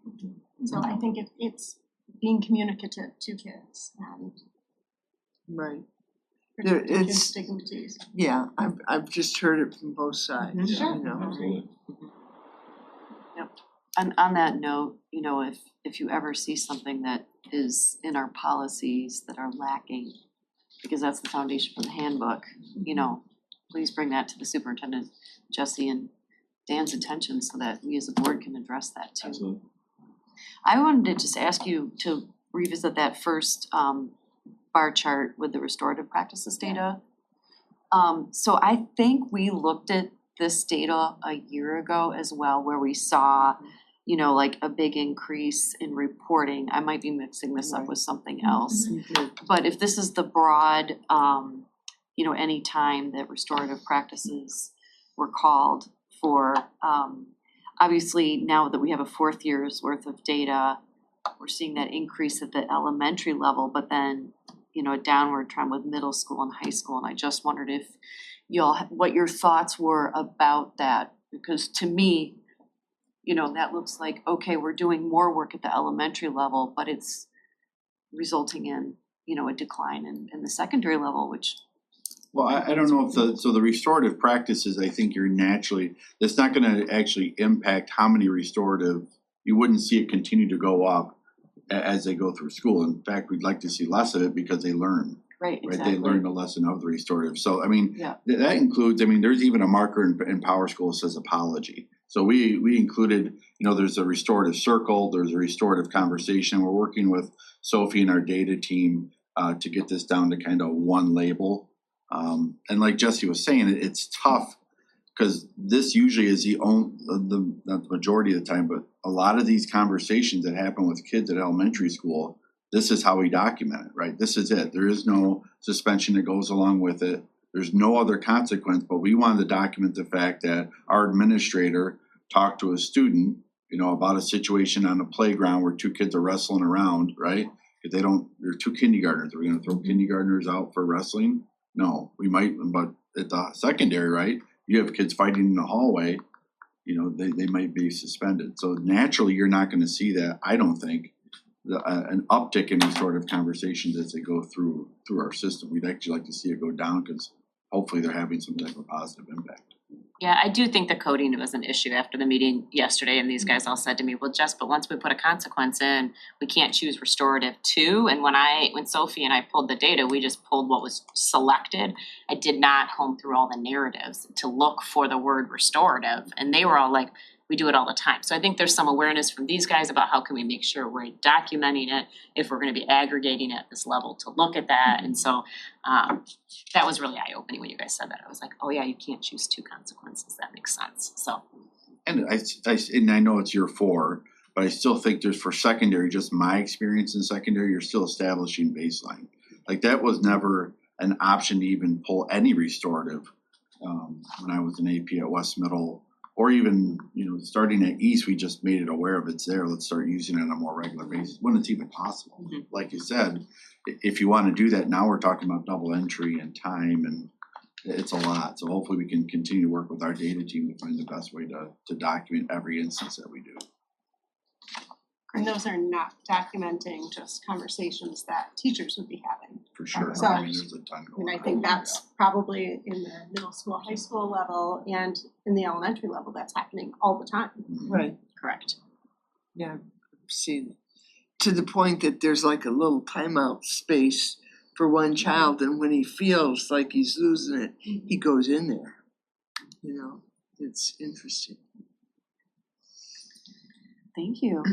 So I think it's being communicative to kids and protecting kids' dignities. Yeah, I've just heard it from both sides, Sure. you know. Absolutely. Yep. And on that note, if you ever see something that is in our policies that are lacking, because that's the foundation for the handbook, please bring that to the superintendent, Jesse and Dan's attention so that we as a board can address that too. Absolutely. I wanted to just ask you to revisit that first bar chart with the restorative practices data. So I think we looked at this data a year ago as well, where we saw like a big increase in reporting. I might be mixing this up with something else. But if this is the broad, any time that restorative practices were called for, obviously now that we have a 4th year's worth of data, we're seeing that increase at the elementary level, but then, a downward trend with middle school and high school. And I just wondered if what your thoughts were about that, because to me, that looks like, okay, we're doing more work at the elementary level, but it's resulting in, a decline in the secondary level, which. Well, I don't know if the restorative practices, I think that's not gonna actually impact how many restorative, you wouldn't see it continue to go up as they go through school. In fact, we'd like to see less of it because they learn. Right, exactly. They learn the lesson of the restorative. So, that includes, there's even a marker in Power School that says apology. So we included, there's a restorative circle, there's a restorative conversation. We're working with Sophie and our data team to get this down to kind of one label And like Jesse was saying, it's tough, cause this usually is not the majority of the time, but a lot of these conversations that happen with kids at elementary school, this is how we document it, right? This is it. There is no suspension that goes along with it. There's no other consequence, but we wanted to document the fact that our administrator talked to a student, about a situation on a playground where two kids are wrestling around, right? If they're two kindergartners, are we gonna throw kindergartners out for wrestling? No, we might, but at the secondary, right? You have kids fighting in the hallway, they might be suspended. So naturally, you're not gonna see that, I don't think, an uptick in these sort of conversations as they go through our system. We'd actually like to see it go down, because hopefully they're having some type of positive impact. Yeah, I do think the coding was an issue after the meeting yesterday, and these guys all said to me, well, Jess, but once we put a consequence in, we can't choose restorative too. And when Sophie and I pulled the data, we just pulled what was selected. I did not comb through all the narratives to look for the word restorative, and they were all like, we do it all the time. So I think there's some awareness from these guys about how can we make sure we're documenting it if we're gonna be aggregating at this level to look at that. And so that was really eye-opening when you guys said that. I was like, oh yeah, you can't choose two consequences. That makes sense, so. And I know it's year 4, but I still think there's, for secondary, just my experience in secondary, you're still establishing baseline. Like, that was never an option to even pull any restorative when I was an AP at West Middle. Or even, starting at East, we just made it aware of it's there. Let's start using it on a more regular basis when it's even possible. Mm-hmm. Like you said, if you want to do that, now we're talking about double entry and time, and it's a lot. So hopefully we can continue to work with our data team to find the best way to document every instance that we do. And those are not documenting just conversations that teachers would be having. For sure. So, There's a ton going on. I think that's probably in the middle school, high school level, and in the elementary level, that's happening all the time. Right, Correct. yeah, see, to the point that there's like a little timeout space for one child, and when he feels like he's losing it, he goes in there. It's interesting. Thank you.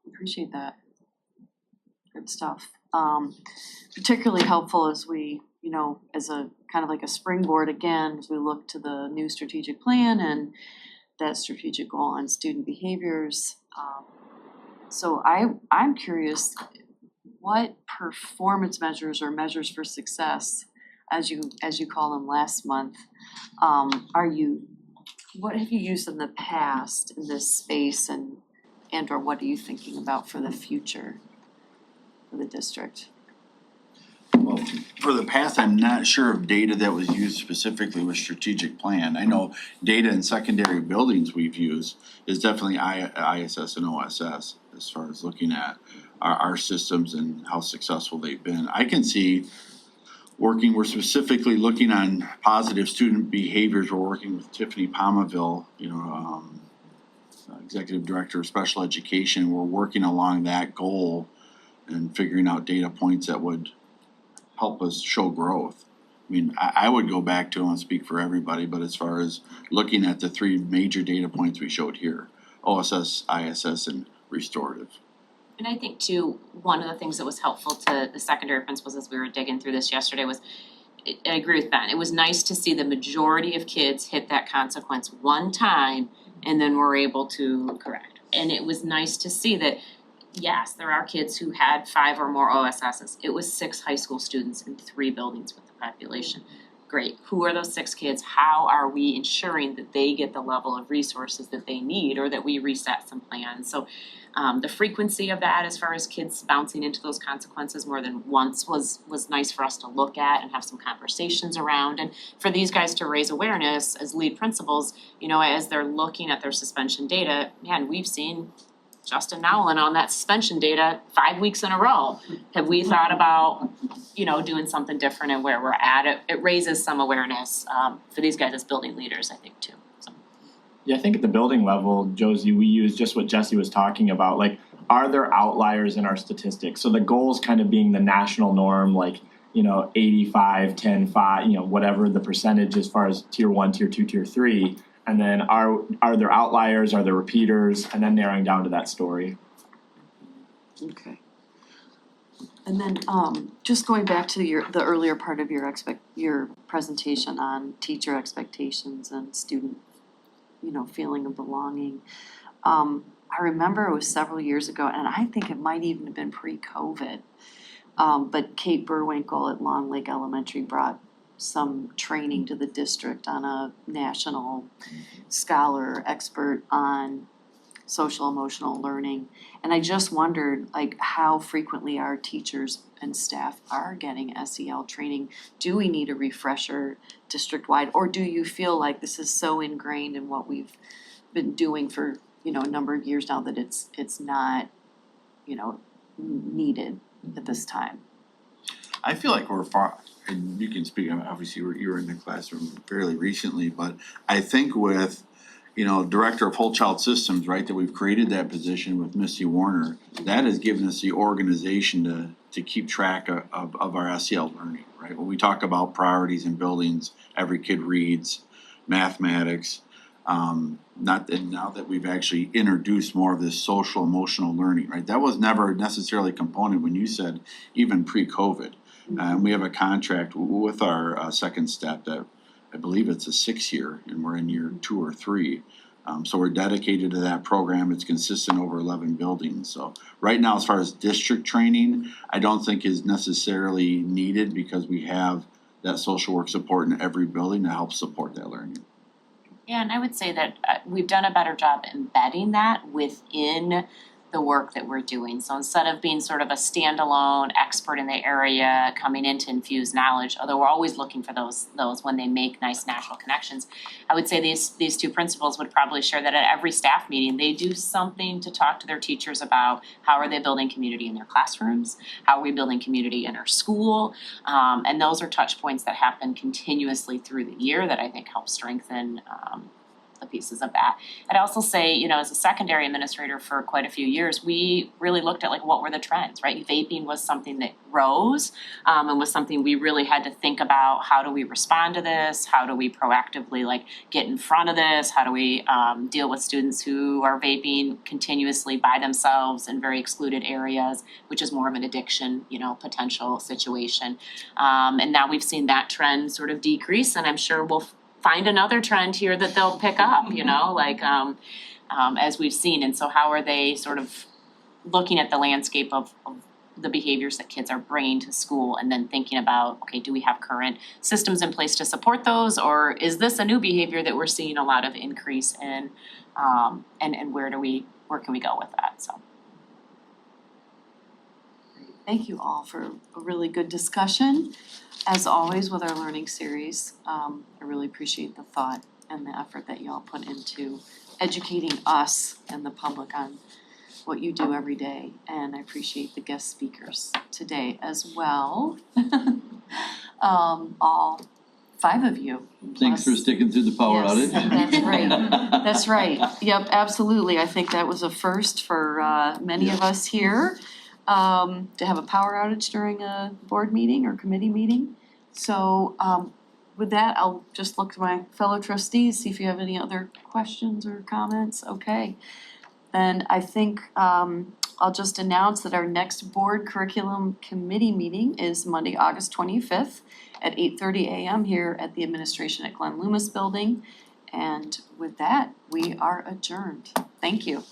Appreciate that. Good stuff. Particularly helpful as we, as a kind of like a springboard again, as we look to the new strategic plan and that strategic goal on student behaviors. So I'm curious, what performance measures or measures for success, as you call them last month, what have you used in the past in this space, and or what are you thinking about for the future for the district? Well, for the past, I'm not sure of data that was used specifically with strategic plan. I know data in secondary buildings we've used is definitely ISS and OSS as far as looking at our systems and how successful they've been. I can see we're specifically looking on positive student behaviors. We're working with Tiffany Palmaville, Executive Director of Special Education. We're working along that goal and figuring out data points that would help us show growth. I mean, I would go back to, and speak for everybody, but as far as looking at the 3 major data points we showed here, OSS, ISS, and restorative. And I think too, one of the things that was helpful to the secondary principals as we were digging through this yesterday was, I agree with Ben, it was nice to see the majority of kids hit that consequence one time and then were able to correct. And it was nice to see that, yes, there are kids who had 5 or more OSSs. It was 6 high school students in 3 buildings with the population. Great. Who are those 6 kids? How are we ensuring that they get the level of resources that they need, or that we reset some plans? So the frequency of that, as far as kids bouncing into those consequences more than once, was nice for us to look at and have some conversations around. And for these guys to raise awareness as lead principals, as they're looking at their suspension data, man, we've seen Justin Nowlin on that suspension data 5 weeks in a row. Have we thought about, doing something different and where we're at? It raises some awareness for these guys as building leaders, I think, too. So. Yeah, I think at the building level, Josie, we use just what Jesse was talking about. Like, are there outliers in our statistics? So the goals kind of being the national norm, like, 85, 10, 5, whatever the percentage as far as tier 1, tier 2, tier 3. And then are there outliers, are there repeaters, and then narrowing down to that story. Okay. And then just going back to the earlier part of your presentation on teacher expectations and student, feeling of belonging. I remember it was several years ago, and I think it might even have been pre-COVID. But Kate Burwinkle at Long Lake Elementary brought some training to the district on a national scholar expert on social emotional learning. And I just wondered how frequently our teachers and staff are getting SEL training. Do we need a refresher district-wide, or do you feel like this is so ingrained in what we've been doing for, a number of years now that it's not, needed at this time? I feel like we're far, and you can speak, obviously you were in the classroom fairly recently, but I think with, Director of Whole Child Systems, right, that we've created that position with Misty Warner, that has given us the organization to keep track of our SEL learning, right? When we talk about priorities in buildings, every kid reads, mathematics, now that we've actually introduced more of this social emotional learning, right? That was never necessarily a component when you said even pre-COVID. We have a contract with our second step that I believe it's a 6-year and we're in year 2 or 3. So we're dedicated to that program. It's consistent over 11 buildings. So right now, as far as district training, I don't think is necessarily needed because we have that social work support in every building to help support that learning. Yeah, and I would say that we've done a better job embedding that within the work that we're doing. So instead of being sort of a standalone expert in the area coming in to infuse knowledge, although we're always looking for those when they make nice natural connections, I would say these two principals would probably share that at every staff meeting, they do something to talk to their teachers about how are they building community in their classrooms, how are we building community in our school, and those are touch points that happen continuously through the year that I think help strengthen the pieces of that. I'd also say, as a secondary administrator for quite a few years, we really looked at what were the trends, right? Vaping was something that rose and was something we really had to think about. How do we respond to this? How do we proactively get in front of this? How do we deal with students who are vaping continuously by themselves in very excluded areas, which is more of an addiction, potential situation. And now we've seen that trend sort of decrease, and I'm sure we'll find another trend here that they'll pick up, as we've seen. And so how are they sort of looking at the landscape of the behaviors that kids are bringing to school and then thinking about, okay, do we have current systems in place to support those? Or is this a new behavior that we're seeing a lot of increase in? And where can we go with that? So. Thank you all for a really good discussion. As always with our learning series, I really appreciate the thought and the effort that you all put into educating us and the public on what you do every day. And I appreciate the guest speakers today as well. All 5 of you. Thanks for sticking through the power outage. That's right. That's right. Yep, absolutely. I think that was a first for many of us here. To have a power outage during a board meeting or committee meeting. So with that, I'll just look to my fellow trustees, see if you have any other questions or comments. Okay. Then I think I'll just announce that our next board curriculum committee meeting is Monday, August 25th at 8:30 a.m. here at the Administration at Glenn Loomis Building. And with that, we are adjourned. Thank you.